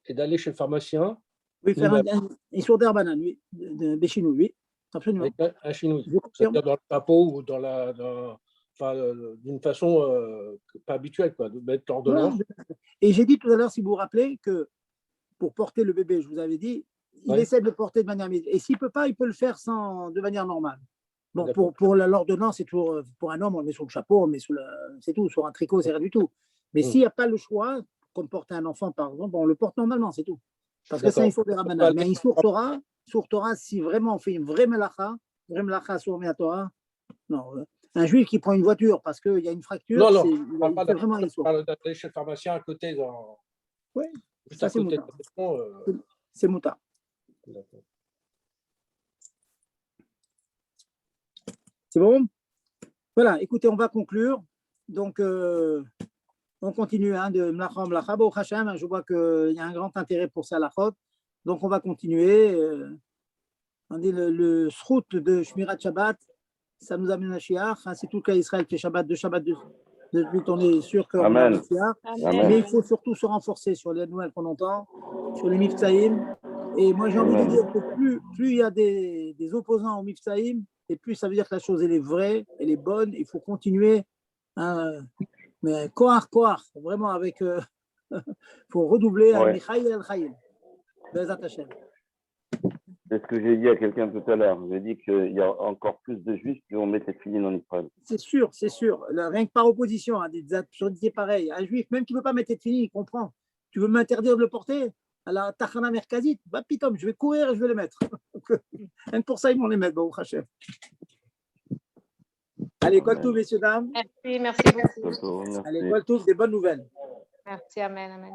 et d'aller chez le pharmacien. Oui, faire un sourd d'herbanan, oui, des chinouilles, oui, absolument. Avec un chinouille, c'est-à-dire dans le papeau ou d'une façon pas habituelle, quoi, de mettre l'ordonnance. Et j'ai dit tout à l'heure, si vous vous rappelez, que pour porter le bébé, je vous avais dit, il essaie de le porter de manière médicale. Et s'il ne peut pas, il peut le faire de manière normale. Bon, pour l'ordonnance, c'est pour un homme, on le met sur le chapeau, on le met c'est tout, sur un tricot, c'est rien du tout. Mais s'il n'y a pas le choix, comme porter un enfant, par exemple, on le porte normalement, c'est tout. Parce que ça, il faut des rabbinats. Mais un sourd Torah, si vraiment on fait une vraie melacha sur la Torah, non. Un juif qui prend une voiture parce qu'il y a une fracture, on parle d'aller chez le pharmacien à côté. Oui, ça c'est mouta. C'est mouta. C'est bon? Voilà, écoutez, on va conclure. Donc, on continue de mlacha en mlacha. Au Hachem, je vois qu'il y a un grand intérêt pour ça, la chod. Donc, on va continuer. On dit le srout de Shmirat Shabbat, ça nous amène à Shiach. C'est tout le cas Israël qui fait Shabbat de suite, on est sûr qu'on va à Shiach. Mais il faut surtout se renforcer sur les nouvelles qu'on entend, sur les Mifsaïm. Et moi, j'ai envie de dire que plus il y a des opposants aux Mifsaïm, et plus ça veut dire que la chose, elle est vraie, elle est bonne. Il faut continuer. Mais koar, vraiment avec. Faut redoubler à Michaïl El Chaïl. Bezat Hashem. C'est ce que j'ai dit à quelqu'un tout à l'heure. J'ai dit qu'il y a encore plus de juifs qui vont mettre les filines en Israël. C'est sûr. Rien que par opposition à des absurdités pareilles. Un juif, même qui ne veut pas mettre les filines, il comprend. Tu veux m'interdire de le porter? à la Tachana Merkazit, bah, pitom, je vais courir et je vais les mettre. Même pour ça, ils vont les mettre, Baruch Hashem. Allez, quoi tout, messieurs, dames. Merci beaucoup. Merci. Allez, quoi tout, des bonnes nouvelles. Merci, amen, amen.